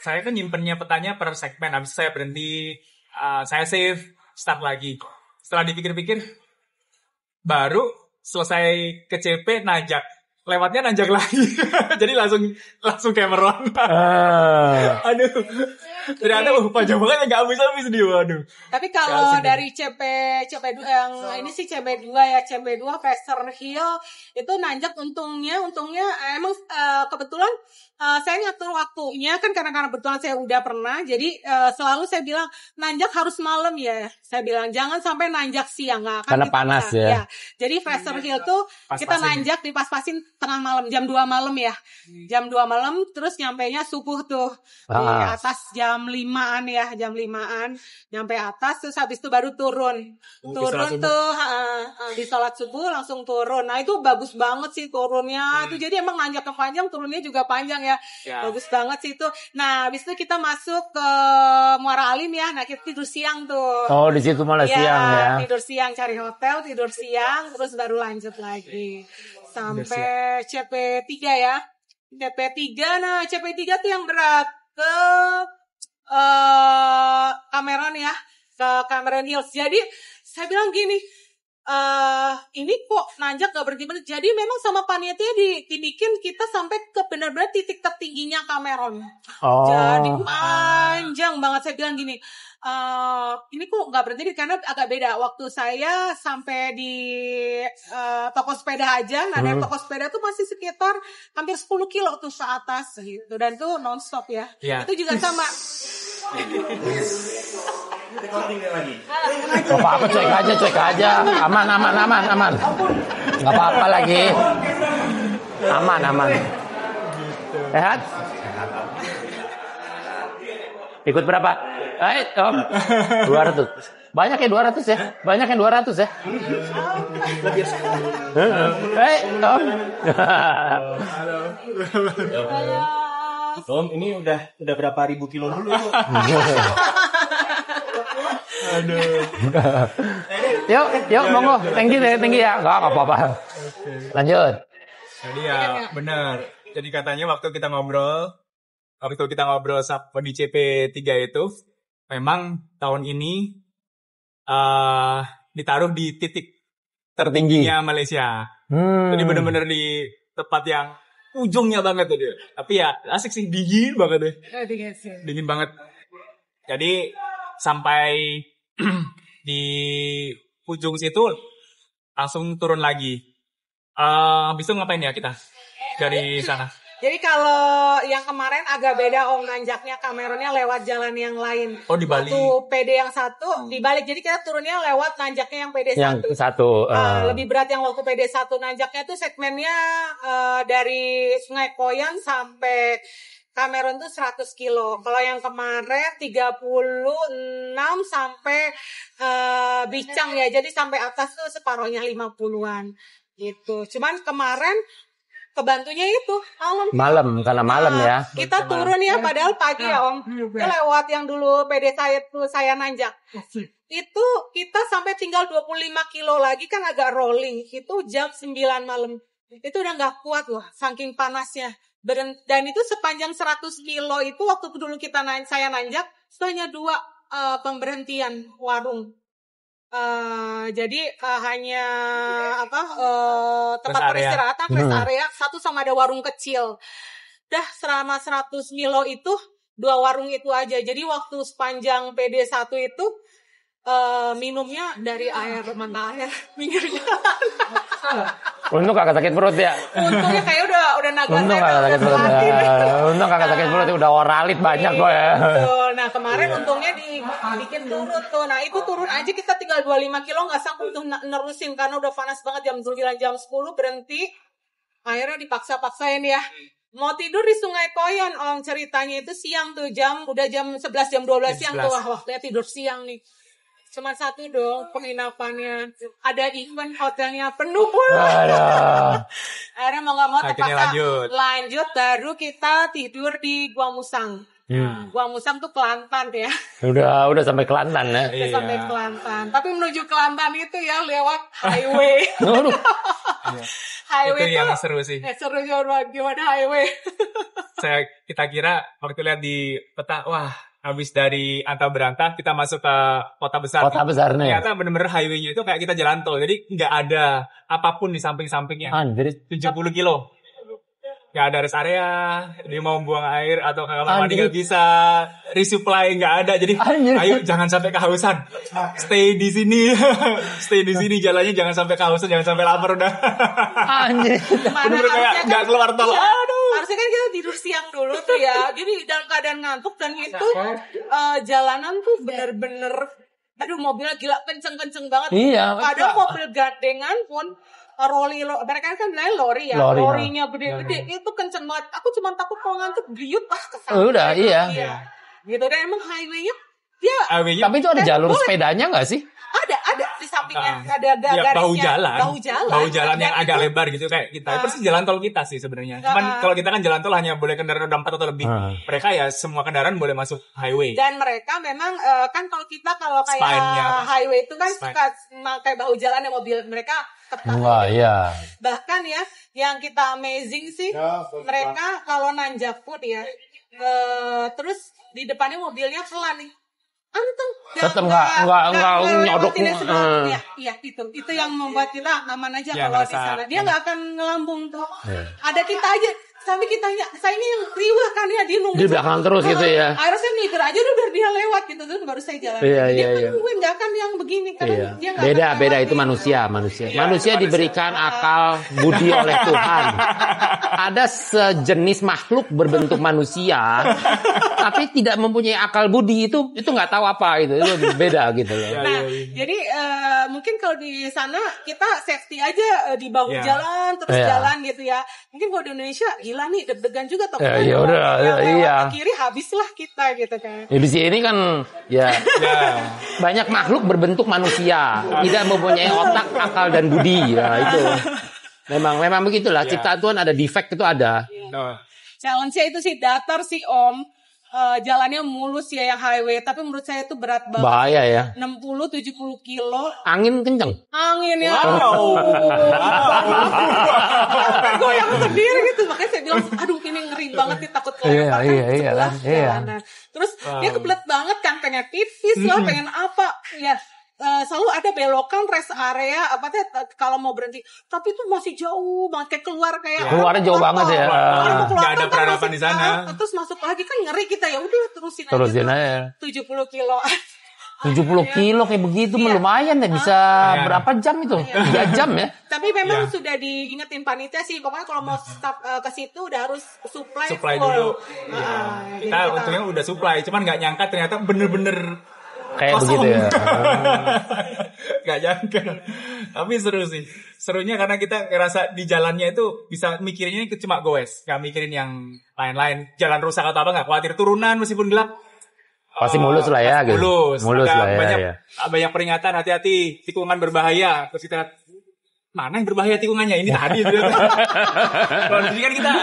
saya kan nyimpennya petanya per segmen. Habis saya berhenti, saya save, start lagi. Setelah dipikir-pikir, baru selesai ke CP nanjak. Lewatnya nanjak lagi. Jadi langsung Cameron. Aduh. Ternyata panjang banget nggak habis-habis dia. Waduh. Tapi kalau dari CP2 yang ini sih CP2 ya, CP2 Faster Hill itu nanjak untungnya emang kebetulan saya ngatur waktunya kan karena kebetulan saya udah pernah. Jadi selalu saya bilang nanjak harus malam ya. Saya bilang jangan sampai nanjak siang nggak karena panas ya. Jadi Faster Hill tuh kita nanjak dipas-pasin tengah malam, jam 2 malam ya. Jam 2 malam terus nyampainya subuh tuh di atas jam 5-an ya, jam 5-an nyampe atas terus habis itu baru turun tuh di sholat subuh langsung turun. Nah itu bagus banget sih turunnya. Itu jadi emang nanjaknya panjang, turunnya juga panjang ya. Bagus banget sih itu. Nah habis itu kita masuk ke Muara Alim ya. Nah kita tidur siang tuh. Oh di situ malah siang ya. Tidur siang, cari hotel, tidur siang terus baru lanjut lagi sampai CP3 ya. CP3, nah CP3 tuh yang berat ke Cameron ya, ke Cameron Hills. Jadi saya bilang gini, ini kok nanjak gak berhenti. Jadi memang sama panitia dibikin kita sampai ke benar-benar titik tertingginya Cameron. Jadi panjang banget. Saya bilang gini, ini kok gak berhenti karena agak beda. Waktu saya sampai di toko sepeda aja, nah dari toko sepeda tuh masih sekitar hampir 10 kilo tuh ke atas gitu. Dan itu non-stop ya. Itu juga sama. Gak apa-apa, cuek aja. Aman. Gak apa-apa lagi. Aman. Sehat? Ikut berapa? Om. 200. Banyak ya 200 ya? Banyak yang 200 ya? Om. Om, ini udah berapa ribu kilo dulu? Aduh. Yuk, monggo. Thank you ya. Enggak apa-apa. Lanjut. Jadi ya, benar. Jadi katanya waktu kita ngobrol sama di CP3 itu, memang tahun ini ditaruh di titik tertingginya Malaysia. Jadi benar-benar di tempat yang ujungnya banget tuh dia. Tapi ya asik sih, dingin banget deh. Dingin banget. Jadi sampai di ujung situ langsung turun lagi. Habis itu ngapain ya kita dari sana? Jadi kalau yang kemarin agak beda Om, nanjaknya Cameronnya lewat jalan yang lain. Oh di Bali. Waktu PD yang satu dibalik. Jadi kita turunnya lewat nanjaknya yang PD yang satu. Lebih berat yang waktu PD 1 nanjaknya itu segmennya dari Sungai Koyan sampai Cameron tuh 100 kilo. Kalau yang kemarin 36 sampai Bicang ya. Jadi sampai atas tuh separohnya 50-an gitu. Cuman kemarin kebantunya itu malam karena malam ya. Kita turun ya padahal pagi ya Om. Kita lewat yang dulu PD saya nanjak. Itu kita sampai tinggal 25 kilo lagi kan agak rolling. Itu jam 9 malam. Itu udah gak kuat loh saking panasnya. Dan itu sepanjang 100 kilo itu waktu dulu saya nanjak itu hanya 2 pemberhentian warung. Jadi hanya tempat peristirahatan, rest area, satu sama ada warung kecil. Dah selama 100 kilo itu 2 warung itu aja. Jadi waktu sepanjang PD 1 itu minumnya dari air mata air pinggir jalan. Untung kagak sakit perut ya. Untungnya kayak udah naga Untung kagak sakit perut ya. Untung kagak sakit perut ya. Udah oralit banyak kok ya. Betul. Nah kemarin untungnya dikit turun tuh. Nah itu turun aja kita tinggal 25 kilo nggak sanggup tuh nerusin karena udah panas banget jam 9 jam 10 berhenti. Akhirnya dipaksa-paksain ya. Mau tidur di Sungai Koyon Om, ceritanya itu siang tuh udah jam 11 jam 12 siang tuh. Wah waktunya tidur siang nih. Cuma satu dong penginapannya, ada event hotelnya penuh pula. Akhirnya mau nggak mau terpaksa lanjut baru kita tidur di Gua Musang. Gua Musang tuh Kelantan ya. Udah sampai Kelantan ya. Udah sampai Kelantan. Tapi menuju Kelantan itu ya lewat highway. Highway itu yang seru sih. Seru gimana highway. Kita kira waktu lihat di peta, wah habis dari Anta Berantah kita masuk ke kota besar. Kota besar nih. Ternyata bener-bener highway-nya itu kayak kita jalan tol. Jadi nggak ada apapun di samping-sampingnya. Anjir. 70 kilo. Nggak ada rest area, dia mau buang air atau kamar mandi nggak bisa, resupply nggak ada. Jadi ayo jangan sampai kehausan. Stay di sini. Stay di sini jalannya jangan sampai kehausan, jangan sampai lapar udah. Anjir. Bener-bener kayak nggak keluar tol. Iya, harusnya kan kita tidur siang dulu tuh ya. Jadi dalam keadaan ngantuk dan itu jalanan tuh bener-bener aduh mobilnya gila kenceng-kenceng banget. Iya. Padahal mobil gandengan pun mereka kan bilangnya lori ya. Lorinya gede-gede itu kenceng banget. Aku cuma takut kalau ngantuk beliut kesana. Udah iya. Gitu dan emang highway-nya tapi itu ada jalur sepedanya nggak sih? Ada di sampingnya ada garisnya. Bahu jalan yang agak lebar gitu kayak kita. Persis jalan tol kita sih sebenarnya. Cuman kalau kita kan jalan tol hanya boleh kendaraan roda 4 atau lebih. Mereka ya semua kendaraan boleh masuk highway. Dan mereka memang kan kalau kayak highway itu kan suka kayak bahu jalan yang mobil mereka ketat. Wah, iya. Bahkan ya yang kita amazing sih mereka kalau nanjak pun ya terus di depannya mobilnya pelan nih. Anteng tetap nggak nyodok. Iya itu yang membuat kita aman aja kalau di sana. Dia nggak akan ngelambung tuh. Ada kita aja sampai kita saya ini yang riwah kan ya dia nunggu di belakang terus gitu ya. Akhirnya saya mikir aja udah biar dia lewat gitu terus baru saya jalan. Dia nungguin nggak akan yang begini karena dia nggak beda itu manusia. Manusia diberikan akal budi oleh Tuhan. Ada sejenis makhluk berbentuk manusia tapi tidak mempunyai akal budi itu nggak tahu apa itu beda gitu loh. Nah jadi mungkin kalau di sana kita safety aja di bahu jalan terus jalan gitu ya. Mungkin kalau di Indonesia gila nih deg-degan juga toh. Ya udah iya. Kiri habislah kita gitu kan. Di sini kan banyak makhluk berbentuk manusia tidak mempunyai otak, akal dan budi ya itu. Memang begitulah ciptaan Tuhan ada defect itu ada. Challenge-nya itu sih datar sih Om. Jalannya mulus ya yang highway tapi menurut saya itu berat banget. Bahaya ya. 60-70 kilo. Angin kenceng. Angin ya. Goyang sendiri gitu makanya saya bilang aduh ini ngeri banget nih takut kelewatan. Iya. Terus dia kebelet banget kan pengen pipis lah pengen apa ya. Selalu ada belokan rest area kalau mau berhenti tapi itu masih jauh banget kayak keluarnya jauh banget ya nggak ada peradaban di sana terus masuk lagi kan ngeri kita ya udah terusin aja 70 kilo 70 kilo kayak begitu lumayan ya bisa berapa jam itu 3 jam ya tapi memang sudah diingetin panitia sih pokoknya kalau mau stop ke situ udah harus supply dulu kita untungnya udah supply cuman nggak nyangka ternyata bener-bener kayak kosong. Begitu ya. Gak nyangka. Tapi seru sih. Serunya karena kita ngerasa di jalannya itu bisa mikirinnya cuma goes. Gak mikirin yang lain-lain. Jalan rusak atau apa gak khawatir. Turunan meskipun gelap. Pasti mulus lah ya. Mulus lah ya. Banyak peringatan hati-hati. Tikungan berbahaya. Terus kita mana yang berbahaya tikungannya? Ini tadi. Kalau di sini kan kita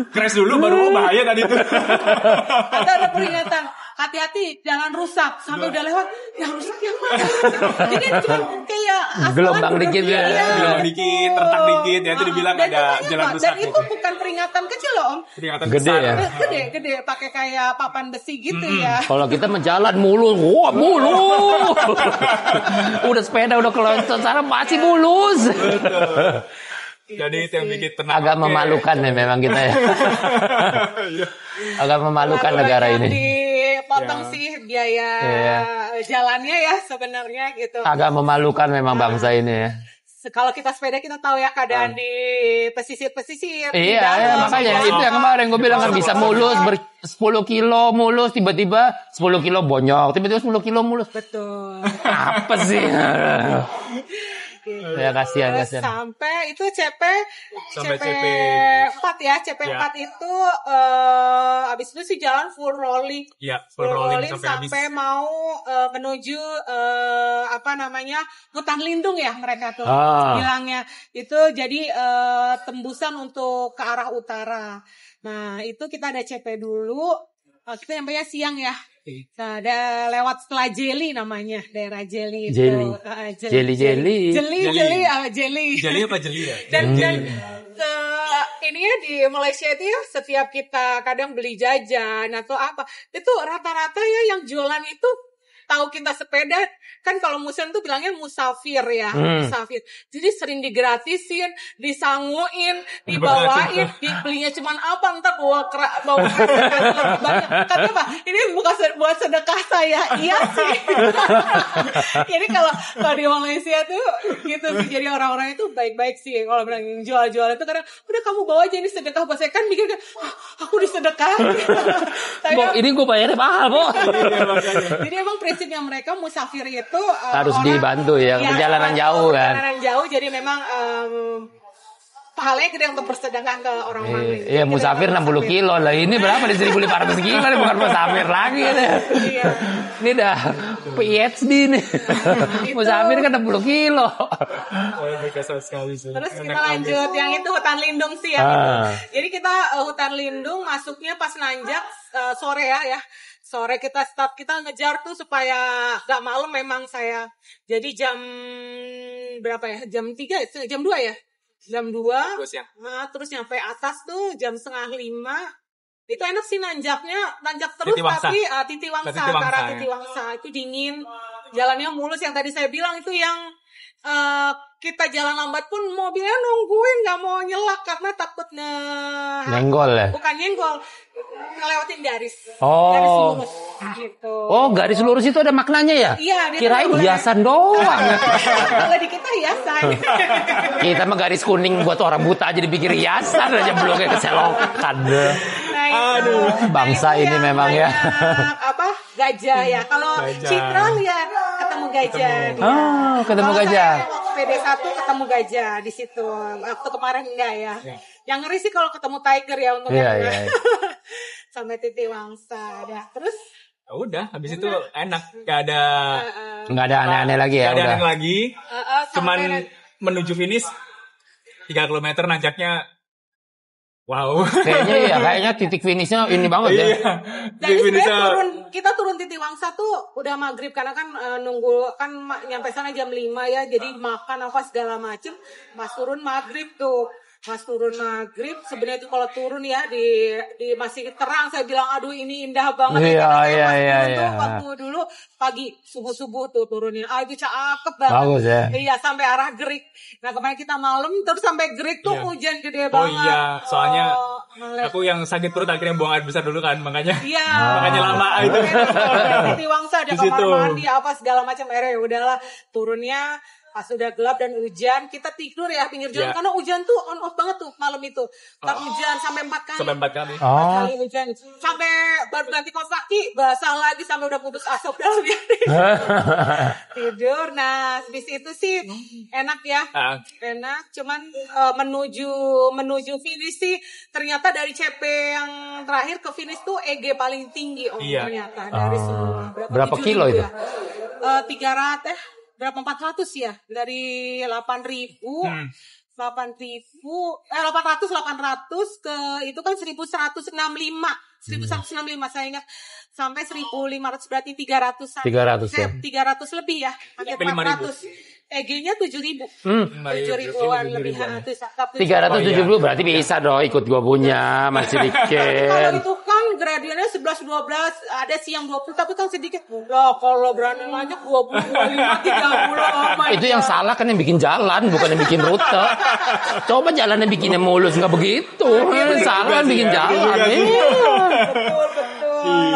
crash dulu baru bahaya tadi itu. Ada peringatan. Hati-hati, jangan rusak. Sampai udah lewat, yang rusak yang mana? Jadi cuma kayak gelombang dikit ya. Gelombang dikit, retak dikit. Ya itu dibilang ada jalan rusak. Dan itu bukan peringatan kecil loh Om. Peringatan gede besar. Ya? Gede. Pakai kayak papan besi gitu ya. Kalau kita menjalan mulus. Wah mulus. Udah sepeda, udah keloncat. Sana masih mulus. Jadi itu yang bikin tenang. Agak memalukan ya memang kita ya. Agak memalukan negara ini. Potong sih biaya jalannya ya sebenarnya gitu. Agak memalukan memang bangsa ini ya. Kalau kita sepeda kita tahu ya keadaan di pesisir-pesisir. Iya, makanya itu yang kemarin gue bilang kan bisa mulus 10 kilo mulus, tiba-tiba 10 kilo bonyok, tiba-tiba 10 kilo mulus. Betul. Apa sih? Gitu. Ya kasihan. Sampai itu CP 4 ya. CP 4 itu habis itu sih jalan full rolling. Iya, full rolling sampai mau menuju hutan lindung ya mereka tuh bilangnya. Itu jadi tembusan untuk ke arah utara. Nah, itu kita ada CP dulu. Kita sampainya siang ya. Nah, ada lewat setelah Jeli namanya, daerah Jeli itu. Jeli apa jeli ya? Dan ini ya di Malaysia itu ya setiap kita kadang beli jajan atau apa, itu rata-rata ya yang jualan itu tahu kita sepeda kan kalau musim tuh bilangnya musafir ya, musafir. Jadi sering digratisin, disanguin, dibawain, dibelinya cuman apa ntar bawa banyak. Katanya Pak, ini bukan buat sedekah saya, iya sih. Jadi kalau di Malaysia tuh gitu sih, jadi orang-orang itu baik-baik sih kalau bilang jual-jual itu karena udah kamu bawa aja ini sedekah buat saya kan mikir kan aku disedekah. Ini gue bayarnya mahal, Bo. Jadi emang prinsipnya mereka musafir itu harus dibantu ya, perjalanan jauh kan. Perjalanan jauh jadi memang pahalanya gede untuk bersedekah ke orang-orang. Iya, musafir 60 kilo lah. Ini berapa di 1.500 kilo nih, bukan musafir lagi nih. Iya. Ini dah PhD nih. Musafir kan 60 kilo. Terus kita lanjut yang itu hutan lindung sih ya. Jadi kita hutan lindung masuknya pas nanjak sore ya. Sore kita start, kita ngejar tuh supaya gak malam memang saya. Jadi jam berapa ya? Jam 3, jam 2 ya? Jam 2. Terus nyampe atas tuh jam 4:30. Itu enak sih nanjak terus tapi Titi Wangsa, ke arah Titi Wangsa. Itu dingin, jalannya mulus yang tadi saya bilang itu yang kita jalan lambat pun mobilnya nungguin nggak mau nyelak karena takut nyenggol ya? Bukan nyenggol, ngelewatin garis. Garis lurus gitu. Garis lurus itu ada maknanya ya? Iya. Kirain hiasan doang. Kalau di kita hiasan. Kita mah garis kuning buat orang buta aja dipikir hiasan aja belum kayak keselokan. Aduh, bangsa ini memang ya. Gajah ya. Kalau Citra lihat ketemu gajah. Ketemu gajah. PD1 ketemu gajah di situ. Waktu kemarin enggak ya. Yang ngeri sih kalau ketemu tiger ya untungnya. Iya. Sampai Titi Wangsa. Terus udah, habis itu enak. Nggak ada aneh-aneh lagi ya. Nggak ada aneh lagi. Cuman menuju finish 3 km nanjaknya. Wow. Kayaknya titik finishnya ini banget ya. Jadi kita turun Titi Wangsa tuh udah maghrib karena kan nunggu kan nyampe sana jam 5 ya. Jadi makan apa segala macem. Mas turun maghrib tuh. Sebenarnya itu kalau turun ya di masih terang saya bilang aduh ini indah banget. Iya. Waktu dulu pagi subuh tuh turunin. Itu cakep banget. Bagus ya. Iya sampai arah Gerik. Nah kemarin kita malam terus sampai Gerik tuh hujan gede banget. Iya, soalnya aku yang sakit perut akhirnya buang air besar dulu kan makanya lama itu. Titi Wangsa ada kamar mandi apa segala macam udahlah turunnya. Pas sudah gelap dan hujan, kita tidur ya pinggir jalan karena hujan tuh on off banget tuh malam itu. Hujan sampai 4 kali. Sampai 4 kali. 4 kali hujan. Sampai baru ganti kaos kaki, basah lagi sampai udah putus asa udah tidur. Nah, habis itu sih enak ya. Enak, cuman menuju finish sih ternyata dari CP yang terakhir ke finish tuh EG paling tinggi ternyata dari semua. Berapa kilo itu? 400 ya dari 8.000 800 ke itu kan 1165 saya ingat sampai 1.500 berarti 300 lebih ya hampir 400 EG-nya 7.000 7.000-an lebih 370 berarti bisa dong ikut gua punya masih dikit. Kalau itu kan gradiennya 11-12 ada sih yang 20 tapi kan sedikit. Kalau berani banyak 20, 25, 30 itu yang salah kan yang bikin jalan bukan yang bikin rute. Coba jalan yang bikinnya mulus nggak begitu. Salah yang bikin jalan. Betul.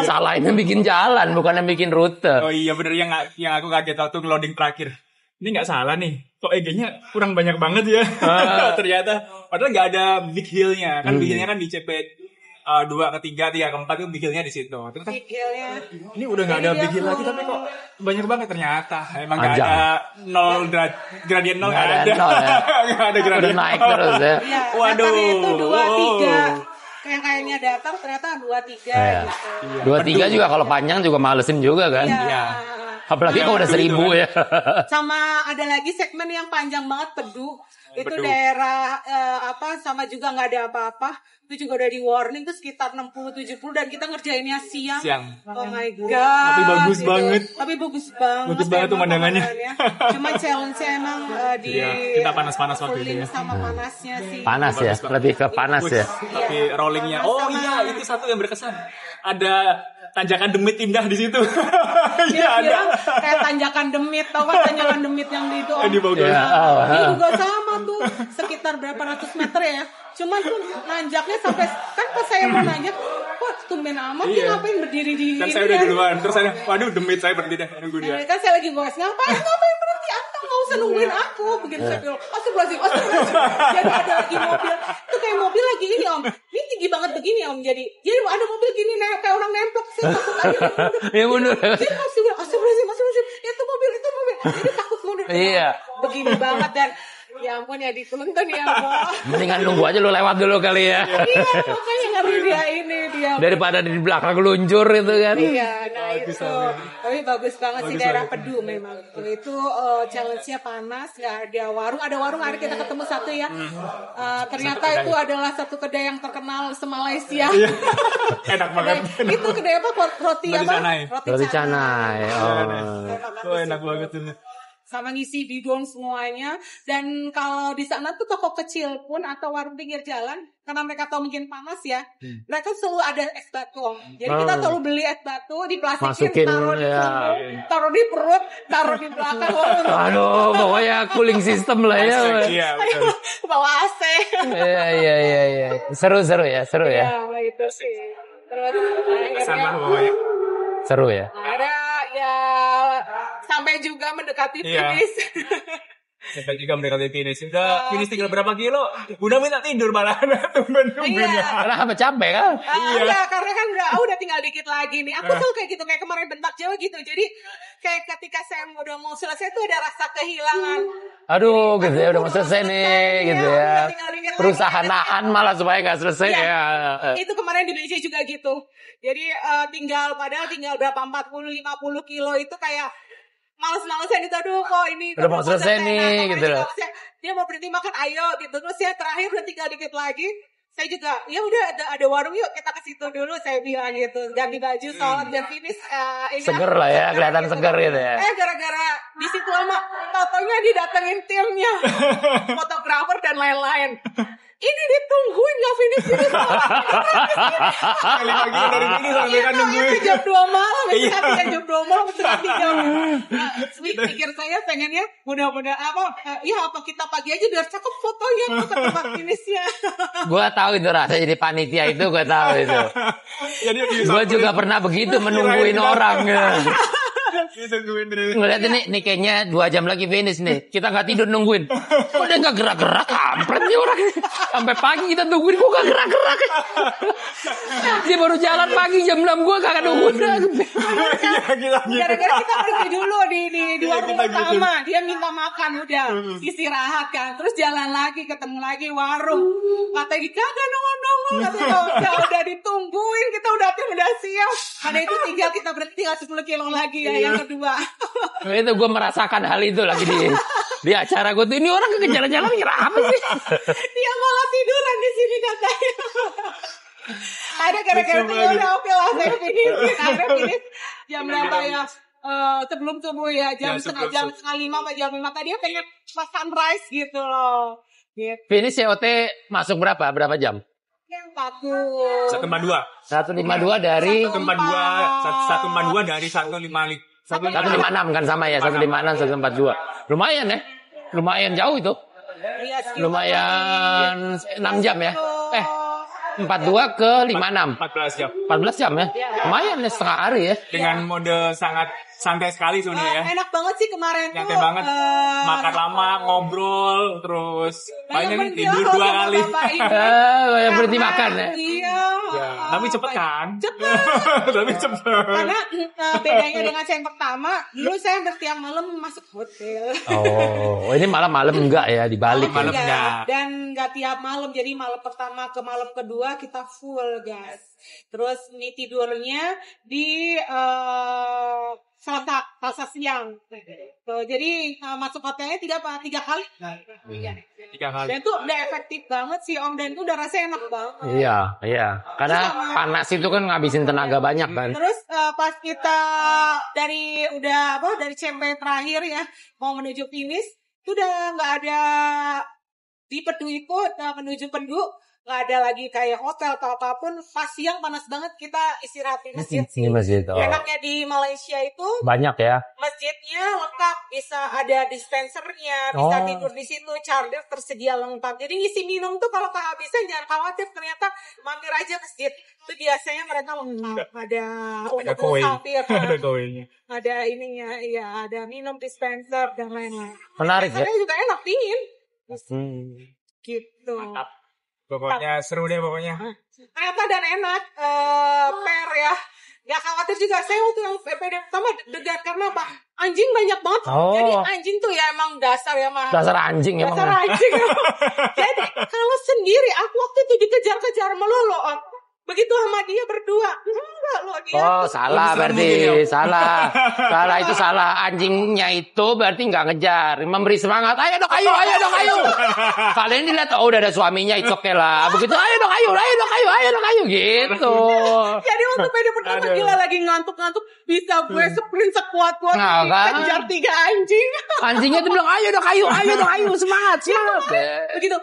Salah yang bikin jalan bukan yang bikin rute. Oh iya bener yang aku kaget waktu loading terakhir. ini nggak salah nih. Kok EG-nya kurang banyak banget ya. Ternyata. Padahal nggak ada big hill-nya. Kan big hill-nya kan di CP 2 ke 3, 3 ke 4 itu big hill-nya di situ. Terus Big hill-nya. ini udah nggak ada big hill lagi tapi kok banyak banget ternyata. Emang nggak ada gradien 0 nggak ada. Nggak ada gradien. Udah naik terus ya. Iya, Waduh. datangnya itu 2-3. Kayaknya datang ternyata 2-3 gitu. 2-3 juga kalau panjang juga malesin juga kan. Iya. Apalagi kalau udah 1000 ya. Sama ada lagi segmen yang panjang banget Pedu. Itu Pedu. daerah sama juga nggak ada apa-apa. Itu juga udah di warning tuh sekitar 60-70 dan kita ngerjainnya siang. Oh my god. Tapi bagus banget. Tapi bagus banget. Bagus banget pemandangannya. Cuma challenge-nya emang di kita panas-panas waktu itu ya. sama panasnya sih. Panas ya, lebih ke panas ya. Tapi rollingnya, oh iya itu satu yang berkesan. Ada tanjakan demit indah di situ. Iya ada. Kayak tanjakan demit, tau kan tanjakan demit yang di itu. Di Bogor. Ini juga sama tuh, sekitar berapa ratus meter ya. Cuman tuh nanjaknya sampai, kan pas saya mau nanjak, kok tumben amat dia ngapain berdiri di Kan ini saya udah duluan, terus saya, waduh demit saya berhenti deh, nunggu dia. Kan saya lagi goes, ngapain berhenti, Anta nggak usah nungguin aku. Begitu saya bilang, astagfirullahaladzim. Jadi ada lagi mobil, itu kayak mobil lagi ini om, ini tinggi banget begini om, jadi ada mobil gini kayak orang nemplok, saya takut aja. Ya mundur. Jadi masih bilang, astagfirullahaladzim, itu mobil, jadi takut mundur. Iya. Begini banget dan ya ampun ya dituntun ya Bo. Mendingan nunggu aja lu lewat dulu kali ya. Iya makanya ngeri dia. Daripada di belakang luncur itu kan. Iya, nah itu. Tapi bagus banget sih daerah Pedu memang. Itu challenge-nya panas, nggak ada warung. Ada warung hari kita ketemu satu ya. Ternyata itu adalah satu kedai yang terkenal se-Malaysia. Enak banget. Itu kedai apa? Roti apa? Roti canai. Oh enak banget itu. Sama ngisi bidon semuanya. Dan kalau di sana tuh toko kecil pun atau warung pinggir jalan, karena mereka tahu mungkin panas ya, mereka selalu ada es batu. Jadi kita selalu beli es batu, diplastikin, taruh di perut, taruh di belakang. Aduh, pokoknya cooling system lah ya. Iya, betul. Bawa AC. Iya. Seru ya. Ya, itu sih. Terus Sama pokoknya. Seru ya. ada ya sampai juga mendekati Iya. finish. Sampai juga mendekati finish. Udah finish tinggal berapa kilo? Bunda minta tidur malah. Tumben-tumben ya. Iya. Kenapa capek kan? Enggak, karena kan udah tinggal dikit lagi nih. Aku selalu kayak gitu, kayak kemarin bentak Jawa gitu. Jadi kayak ketika saya udah mau selesai tuh ada rasa kehilangan. Aduh, gitu ya udah mau selesai nih, gitu ya. Tinggal dikit lagi. Berusaha nahan malah supaya nggak selesai ya. Itu kemarin di BC juga gitu. Jadi tinggal berapa 40-50 kilo itu kayak males-malesan gitu, aduh kok ini Udah mau selesai nih, gitu loh. Dia mau berhenti makan, ayo gitu. Terus ya terakhir udah tinggal dikit lagi. Saya juga, ya udah ada warung yuk kita ke situ dulu, saya bilang gitu. Ganti baju, sholat dan finish. Seger lah ya, kelihatan seger gitu ya. Gara-gara di situ lama, tau-taunya didatengin timnya, fotografer dan lain-lain. Ini ditungguin nggak finish. Kali pagi dari sini sampai kan nungguin. Itu jam 2 malam, itu kan jam 2 malam sudah 3. Pikir saya pengennya mudah-mudahan apa kita pagi aja biar cakep fotonya ke tempat finishnya. Gue tahu itu rasa jadi panitia itu, gue tahu itu. Gue juga pernah begitu menungguin orang. Ngeliat ini kayaknya 2 jam lagi finish nih. Kita nggak tidur nungguin. Kok dia nggak gerak-gerak? Kampret nih orang. Sampai pagi kita nungguin, kok nggak gerak-gerak? Dia baru jalan pagi jam 6, gue kagak nungguin. Gara-gara kita pergi dulu di warung pertama, dia minta makan udah istirahat kan. Terus jalan lagi, ketemu lagi warung. Katanya kagak nongol-nongol. Katanya udah ditungguin, kita udah siap. Karena itu tinggal kita berhenti 10 kilo lagi ya yang kedua. Itu gue merasakan hal itu lagi di acara gue tuh. Ini orang ke jalan-jalan kira apa sih? Dia malah tiduran di sini katanya. Ada gara-gara itu udah oke lah saya finish jam berapa ya? Sebelum subuh ya jam setengah 5 atau jam 5 tadi pengen pas sunrise gitu loh. Gitu. Finish COT masuk berapa jam? Yang bagus. 152 dari 142 dari 156 kan sama ya, 156 142. Lumayan ya. Lumayan jauh itu. Iya, lumayan 6 jam ya. 42 ke 56. 14 jam. 14 jam ya. Lumayan ya, setengah hari ya. Dengan mode sangat santai sekali sebenarnya ya. Enak banget sih kemarin tuh. Nyantai banget. Makan lama, ngobrol, terus paling tidur 2 kali. Yang berhenti makan ya. Iya. Ya, tapi cepet kan? Cepet. Tapi cepet. Karena bedanya dengan saya yang pertama, dulu saya setiap malam masuk hotel. Oh, ini malam-malam enggak ya, dibalik. Malam Ya. enggak. Dan nggak tiap malam, jadi malam pertama ke malam kedua kita full gas. Terus ini tidurnya di Selasa siang. Tuh, jadi masuk hotelnya 3 kali. 3 kali. Dan itu udah efektif banget sih Om, dan itu udah rasanya enak banget. Iya. Karena panas itu kan ngabisin tenaga banyak kan. Terus pas kita dari CMP terakhir ya mau menuju finish, itu udah nggak ada di Pedu ikut menuju Pedu, nggak ada lagi kayak hotel atau apapun. Pas siang panas banget, kita istirahat di masjid sih. Masjid. Oh. Enaknya di Malaysia itu Banyak ya. masjidnya lengkap, bisa ada dispensernya, bisa tidur di situ, charger tersedia lengkap. Jadi isi minum tuh kalau kehabisan jangan khawatir, ternyata mampir aja masjid. Itu biasanya mereka lengkap, ada untuk musafir, ada ininya, iya, ada minum dispenser dan lain-lain. Menarik ya. Juga enak, dingin. Gitu. Mantap. Pokoknya seru deh pokoknya. Ternyata dan enak, fair ya. Gak khawatir juga. Saya waktu yang PPD pertama deg-degan karena apa? Anjing banyak banget. Oh. Jadi anjing tuh ya emang dasar ya mah. Dasar anjing emang. Dasar anjing. Jadi kalau sendiri aku waktu itu dikejar-kejar melulu. Begitu sama dia berdua. Enggak loh dia. Oh, salah berarti. Salah itu salah. Anjingnya itu berarti nggak ngejar, memberi semangat. Ayo dong, ayo. Kalian dilihat, oh udah ada suaminya, it's okay lah. Begitu, ayo dong, ayo gitu. Jadi waktu PD pertama gila lagi ngantuk-ngantuk, bisa gue sprint sekuat-kuat kejar 3 anjing. Anjingnya tuh bilang, ayo dong, ayo semangat. Begitu.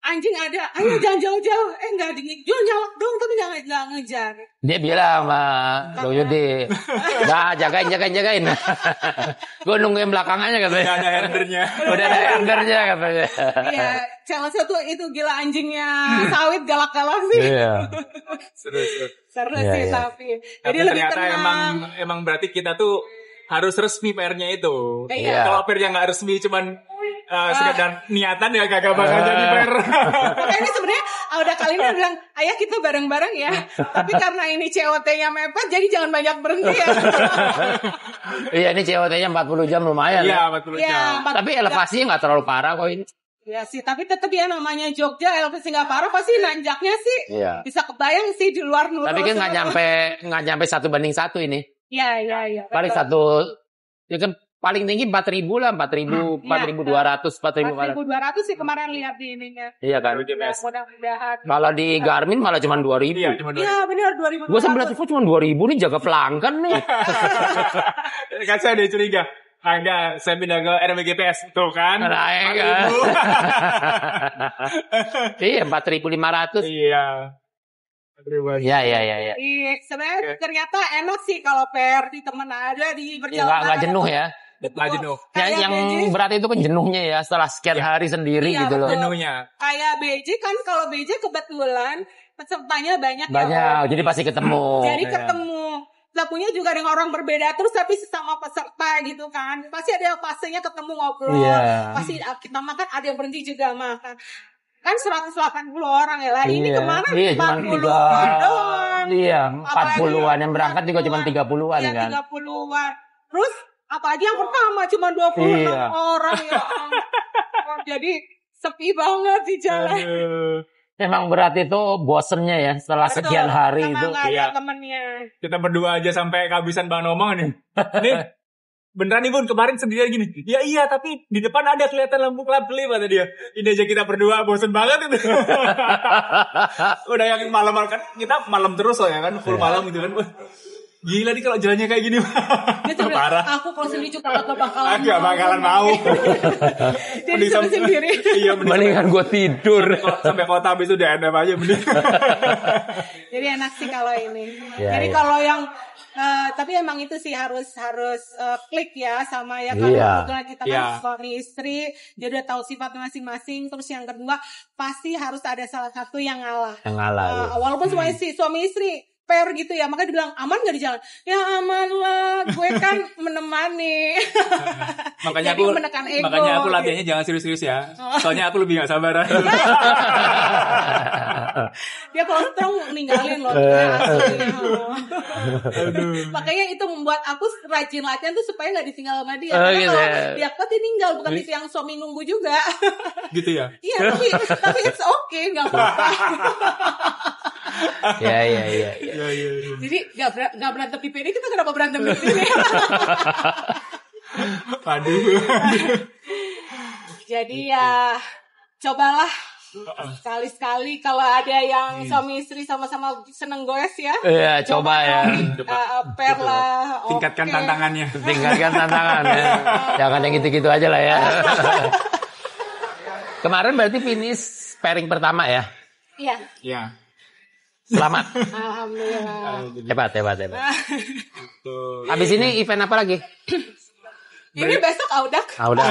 Anjing ada, ayo jangan jauh-jauh. Enggak, jual nyalak dong, tapi jangan ngejar. Dia bilang sama Dong Yudi, nah jagain. Gue nungguin belakangannya katanya. Udah ada herdernya katanya. Iya, salah satu itu gila anjingnya sawit galak-galak sih. Iya. Seru sih tapi. Jadi lebih ternyata tenang. emang berarti kita tuh harus resmi PR-nya itu. Iya. Kalau PR-nya nggak resmi cuman sekedar niatan ya kagak bakal jadi PR. Makanya ini sebenarnya udah kali ini bilang, ayah kita bareng-bareng ya. Tapi karena ini COT-nya mepet, jadi jangan banyak berhenti ya. Iya, ini COT-nya 40 jam lumayan. Iya, 40 jam. Tapi elevasinya nggak terlalu parah kok ini. Ya sih, tapi tetap ya namanya Jogja, elevasi nggak parah, pasti nanjaknya sih. Iya. Bisa kebayang sih di luar Nurul. Tapi kan nggak nyampe 1:1 ini. Iya. Paling ya kan paling tinggi 4.000 lah, 4.200, 4.200 sih kemarin lihat di ininya. Iya kan. Mudah-mudahan. Kalau di Garmin malah cuma 2.000. Iya, cuma 2.000. Iya benar 2.200. Gue sempat kok cuma 2.000 nih, jaga pelanggan nih. Kan saya udah curiga. Ada, saya pindah ke RMGPS tuh kan. Naik kan. Iya, 4.500. Iya. Iya. Iya, sebenarnya ternyata enak sih kalau PR di temen ada di berjalan. Nggak jenuh ya. Nggak jenuh. Yang berat itu kan jenuhnya ya, setelah sekian hari sendiri gitu loh. Jenuhnya. Kayak BJ kan, kalau BJ kebetulan pesertanya banyak. Jadi pasti ketemu. Jadi ketemu. Lakunya juga dengan orang berbeda terus, tapi sesama peserta gitu kan. Pasti ada fasenya ketemu ngobrol. Pasti kita makan, ada yang berhenti juga makan. Kan 180 orang ya lah. Ini kemarin 40 doang. Iya, 40-an yang berangkat juga cuma 30-an kan. 30-an. Terus apalagi yang pertama cuma 26 orang ya. Jadi sepi banget di jalan. Emang berat itu bosennya ya setelah sekian hari itu. Iya. Temennya. Kita berdua aja sampai kehabisan bahan omong nih. Nih, beneran nih Bun, kemarin sendirian gini. Ya iya, tapi di depan ada kelihatan lampu kelap-kelip kata dia. Ini aja kita berdua bosen banget itu. Udah yang malam kan kita malam terus loh ya kan, full malam gitu kan. Wah, gila nih kalau jalannya kayak gini. Parah. Aku kalau sendiri juga gak bakalan mau. Jadi sendiri. Iya, mendingan gue tidur. Sampai kota habis itu udah enak aja mending. Jadi enak sih kalau ini. Ya, jadi kalau yang tapi emang itu sih harus klik ya sama ya kalau kebetulan kita kan suami istri, jadi udah tahu sifat masing-masing. Terus yang kedua pasti harus ada salah satu yang ngalah. Yang ngalah. Walaupun suami istri pair gitu ya, makanya dibilang aman gak di jalan? Ya aman lah, gue kan menemani. Makanya Jadi menekan ego. Makanya aku latihannya jangan serius-serius ya. Soalnya aku lebih gak sabar. Dia kalau strong ninggalin loh. Asli. Makanya itu membuat aku rajin latihan tuh supaya gak ditinggal sama dia. Karena gitu kalau ya. dia kuat dia ninggal, bukan di yang suami nunggu juga. Gitu ya? Iya, tapi it's okay, gak apa-apa. Iya. Jadi gak berantem di PD, kita kenapa berantem di sini? Aduh. Jadi ya cobalah sekali-sekali kalau ada yang suami istri sama-sama seneng goes ya. Iya, coba ya. Pair lah. Tingkatkan tantangannya. Tingkatkan tantangan ya. Jangan yang gitu-gitu aja lah ya. Kemarin berarti finish pairing pertama ya? Iya. Iya. Selamat. Alhamdulillah. Hebat. Tuh. Habis ini event apa lagi? Ini besok Audak. Udah.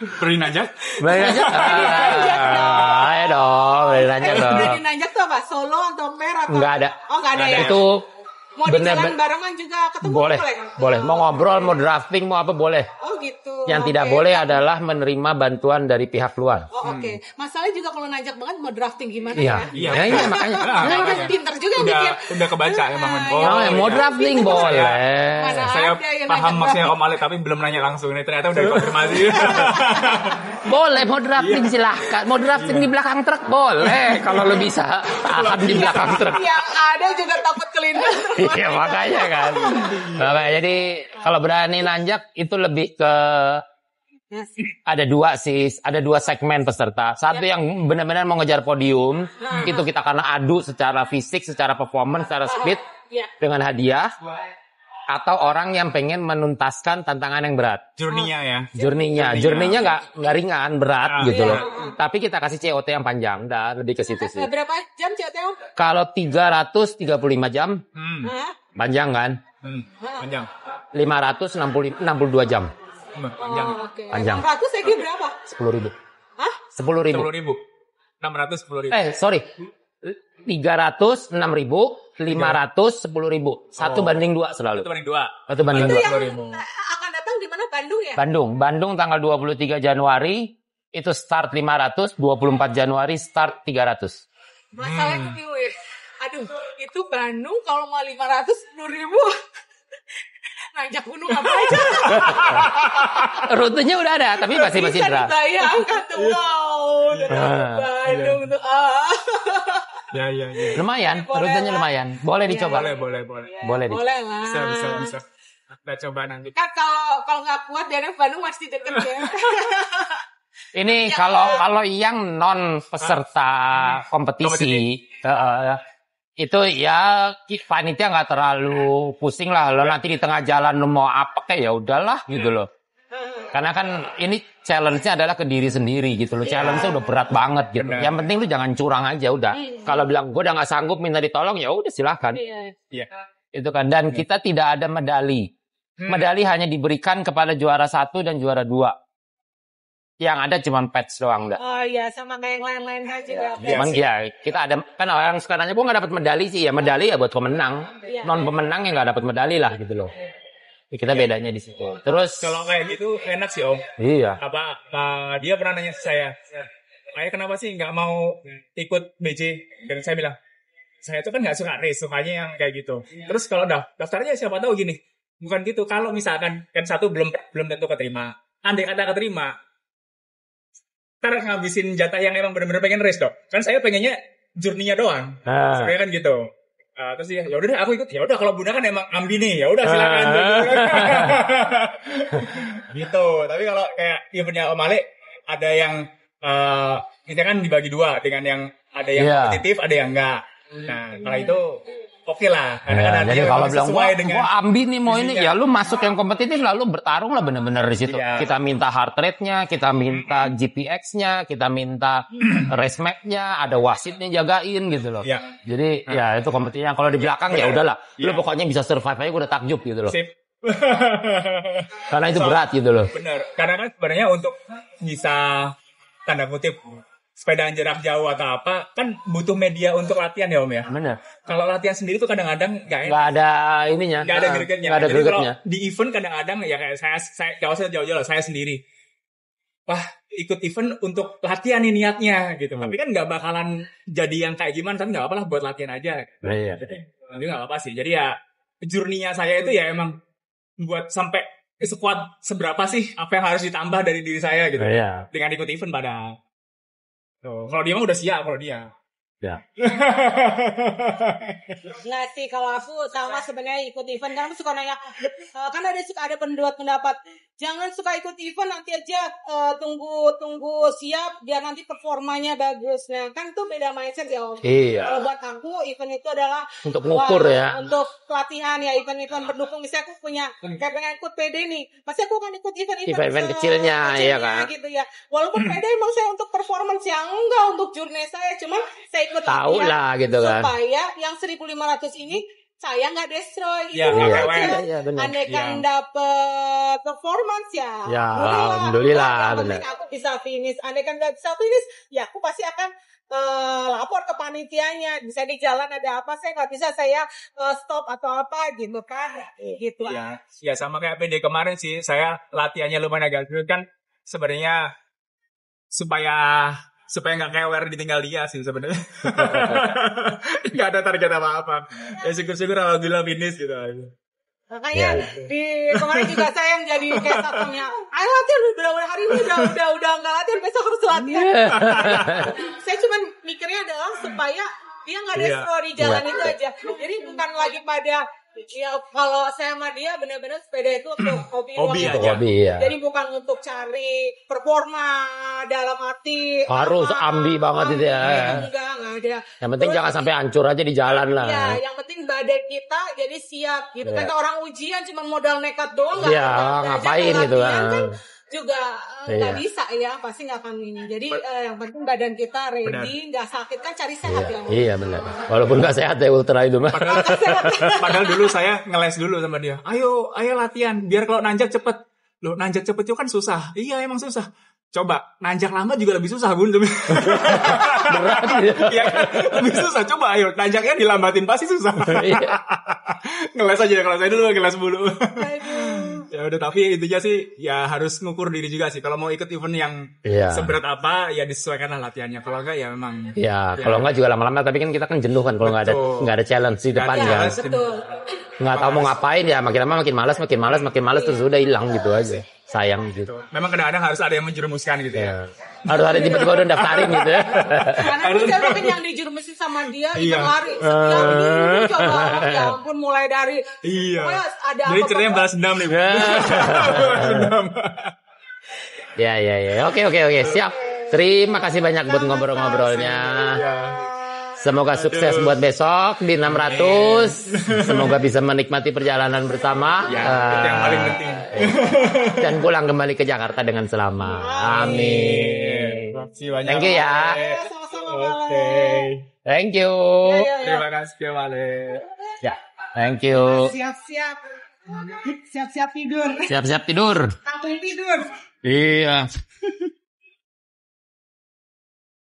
Beri nanjak? Balik aja. Ayo dong, balik aja dong. Jadi nanjak tuh apa? Solo atau pair atau? Enggak ada. Oh, enggak ada ya. Itu Mau di jalan barengan juga ketemu boleh. Mau ngobrol, mau drafting, mau apa boleh. Oh gitu. Yang tidak boleh adalah menerima bantuan dari pihak luar. Oh oke. Masalahnya juga kalau nanjak banget mau drafting gimana Iya. ya? Iya makanya. Kan pinter juga mikir. Udah kebaca emang. Mau drafting boleh. Mana Saya ada yang paham nanjak maksudnya Om Ale tapi belum nanya langsung nih, ternyata udah dikonfirmasi. Boleh mau drafting silahkan. Mau drafting di belakang truk boleh. Kalau lo bisa tahan di belakang truk. Yang ada juga takut kelindas. Iya makanya kan. Makanya jadi kalau berani nanjak itu lebih ke ada dua segmen peserta. Satu yang benar-benar mau ngejar podium, itu kita karena adu secara fisik, secara performance, secara speed dengan hadiah. Atau orang yang pengen menuntaskan tantangan yang berat. Journey-nya ya. Journey-nya nggak ringan, berat gitu loh. Tapi kita kasih COT yang panjang, lebih ke situ sih. Berapa jam COT Om? Kalau 335 jam, panjang kan? Panjang. 562 jam. Panjang. Oke. Panjang. 600 EG berapa? 10.000. Hah? 10.000. 610.000. Sorry. 306.000, 510.000. 1 banding 2 selalu. 1 banding 2. 1 banding Itu 2. yang akan datang di mana? Bandung ya? Bandung tanggal 23 Januari itu start 500, 24 Januari start 300. Masalahnya kepiwir. Aduh, itu Bandung kalau mau 510.000. Nanjak gunung apa aja. Rutenya udah ada, tapi masih Bisa draft. dibayangkan tuh. Wow, Bandung tuh. Ya. Lumayan, Boleh rutenya lah. lumayan. Boleh dicoba. Boleh. Boleh dicoba. Boleh lah. Bisa. Kita coba nanti. Kan kalau nggak kuat dari Bandung masih deket ya. Ini kalau yang non peserta kompetisi, itu ya panitia nggak terlalu pusing lah. Lo nanti di tengah jalan lo mau apa kayak ya udahlah gitu loh. Karena kan ini challenge-nya adalah ke diri sendiri gitu loh. Challenge-nya udah berat banget gitu. Benar. Yang penting lu jangan curang aja udah. Kalau bilang gue udah nggak sanggup minta ditolong ya udah silahkan. Iya. Itu kan. Dan kita tidak ada medali. Medali hanya diberikan kepada juara 1 dan juara 2. Yang ada cuma patch doang dah. Oh iya, sama kayak yang lain-lain kan juga. Emang ya kita ada kan orang sekarang aja gue nggak dapat medali sih ya, medali ya buat pemenang. Non pemenang yang nggak dapat medali lah gitu loh. Kita bedanya di situ. Terus Kalau kayak gitu enak sih Om. iya. Dia pernah nanya ke saya, kayak kenapa sih nggak mau ikut BJ? Dan saya bilang, saya tuh kan nggak suka race, sukanya yang kayak gitu. Terus kalau daftarnya siapa tahu gini, bukan gitu. Kalau misalkan kan satu belum tentu keterima, andai kata keterima, ntar ngabisin jatah yang emang benar-benar pengen race dok. Kan saya pengennya journey-nya doang. Sebenarnya kan gitu. Terus ya udah deh aku ikut. Ya udah kalau Bunda kan emang ambi nih, ya udah silakan. Gitu. Tapi kalau kayak eventnya Om Ale ada yang kita kan dibagi dua dengan yang ada yang kompetitif, ada yang enggak. Nah, kalau itu oke lah. Kadang-kadang jadi kalau bilang gua ambi nih mau ini ya lu masuk yang kompetitif lalu bertarung lah benar-benar di situ. Iya. Kita minta heart rate-nya, kita minta GPX-nya, kita minta race map-nya, ada wasitnya jagain gitu loh. Iya. Jadi ya itu kompetisinya. Kalau di belakang ya udahlah. Lu pokoknya bisa survive aja gua udah takjub gitu loh. Sip. Karena itu berat gitu loh. Bener. Karena kan sebenarnya untuk bisa tanda kutip sepedaan jarak jauh atau apa, kan butuh media untuk latihan ya Om ya. Benar. Kalau latihan sendiri tuh kadang-kadang Nggak ada ininya. nggak ada gregetnya. Nggak ada Jadi kalau gregetnya. di event kadang-kadang ya kayak saya nggak usah jauh-jauh lah, saya sendiri. Wah, ikut event untuk latihan nih niatnya gitu. Tapi kan nggak bakalan jadi yang kayak gimana, tapi nggak apa-apa lah buat latihan aja. Iya. Jadi nggak apa-apa sih. Jadi ya journey-nya saya itu ya emang buat sampai sekuat seberapa sih apa yang harus ditambah dari diri saya gitu. Iya. Dengan ikut event pada. Tuh, kalau dia mah udah siap kalau dia. Ya. Nggak sih, kalau aku sama sebenarnya ikut event kan suka nanya, kan ada pendapat jangan suka ikut event nanti aja tunggu siap biar nanti performanya bagus. Nah kan itu beda mindset ya Om. Iya. Kalau buat aku event itu adalah Untuk mengukur ya. untuk pelatihan ya, event-event berdukung. Misalnya aku punya kayak pengen ikut PD nih, pasti aku akan ikut event-event kecilnya, iya kan. gitu ya. Walaupun PD emang saya untuk performance yang enggak untuk journey saya, cuman saya ikut Tahu lah gitu kan. supaya yang 1.500 ini saya nggak destroy itu Ya, aja. iya, benar. Andai kan dapet performance ya, Ya, alhamdulillah, Yang penting benar. aku bisa finish. Andai kan nggak bisa finish, ya aku pasti akan lapor ke panitianya. Bisa di jalan ada apa, saya nggak bisa, saya stop atau apa gitu kan, gitu. Ya sama kayak PD kemarin sih, saya latihannya lumayan agak sulit kan sebenarnya supaya nggak kewer ditinggal dia sih sebenarnya. Nggak ada target apa-apa. Ya syukur-syukur alhamdulillah finish gitu. Makanya di kemarin juga saya yang jadi kayak satpamnya, ayo latihan udah hari ini udah nggak latihan, besok harus latihan. Saya cuma mikirnya adalah supaya dia nggak destroy di jalan itu aja. Jadi bukan lagi pada ya, kalau saya sama dia benar-benar sepeda itu untuk hobi aja. Hobi ya. Jadi bukan untuk cari performa dalam arti Harus ambi banget itu ya. Enggak ada. Yang penting jangan sampai hancur aja di jalan lah. Ya, yang penting badan kita jadi siap gitu. Kan orang ujian cuma modal nekat doang Iya, ada. ngapain gitu Latihan kan. Juga nggak bisa ya, pasti nggak akan ini. Jadi yang penting badan kita ready, nggak sakit kan, cari sehat ya. Iya benar. Walaupun nggak sehat ya ultra itu mah. Padahal dulu saya ngeles dulu sama dia. Ayo latihan biar kalau nanjak cepet. Loh, nanjak cepet itu kan susah. Iya emang susah. Coba nanjak lama juga lebih susah Bun. Berat ya. Iya kan? Lebih susah. Coba ayo nanjaknya dilambatin pasti susah. Ngeles aja kalau saya dulu ngeles dulu. Ya udah, tapi intinya sih ya harus ngukur diri juga sih. Kalau mau ikut event yang seberat apa ya disesuaikan lah latihannya. Kalau enggak ya memang. Ya, kalau enggak juga lama-lama, tapi kan kita kan jenuh kan kalau nggak ada challenge di depan kan. Betul. Nggak tahu mau ngapain ya, makin lama makin malas terus udah hilang gitu aja. Sayang gitu. Memang kadang-kadang harus ada yang menjerumuskan gitu ya. Harus ada tiba-tiba udah daftarin gitu ya. Karena saya mungkin yang dijurumusin sama dia itu lari. Setiap minggu coba, ya ampun, mulai dari ada jadi ceritanya balas dendam nih. Ya. Oke. Siap. Terima kasih banyak buat ngobrol-ngobrolnya. Semoga sukses buat besok di 600. Semoga bisa menikmati perjalanan bersama. Ya, itu yang paling penting. Dan pulang kembali ke Jakarta dengan selamat. Amin. Thank you ya. Oke. Thank you. Terima kasih Wale. Ya, thank you. Siap-siap. Siap-siap tidur. Siap-siap tidur. Kampung tidur. Iya.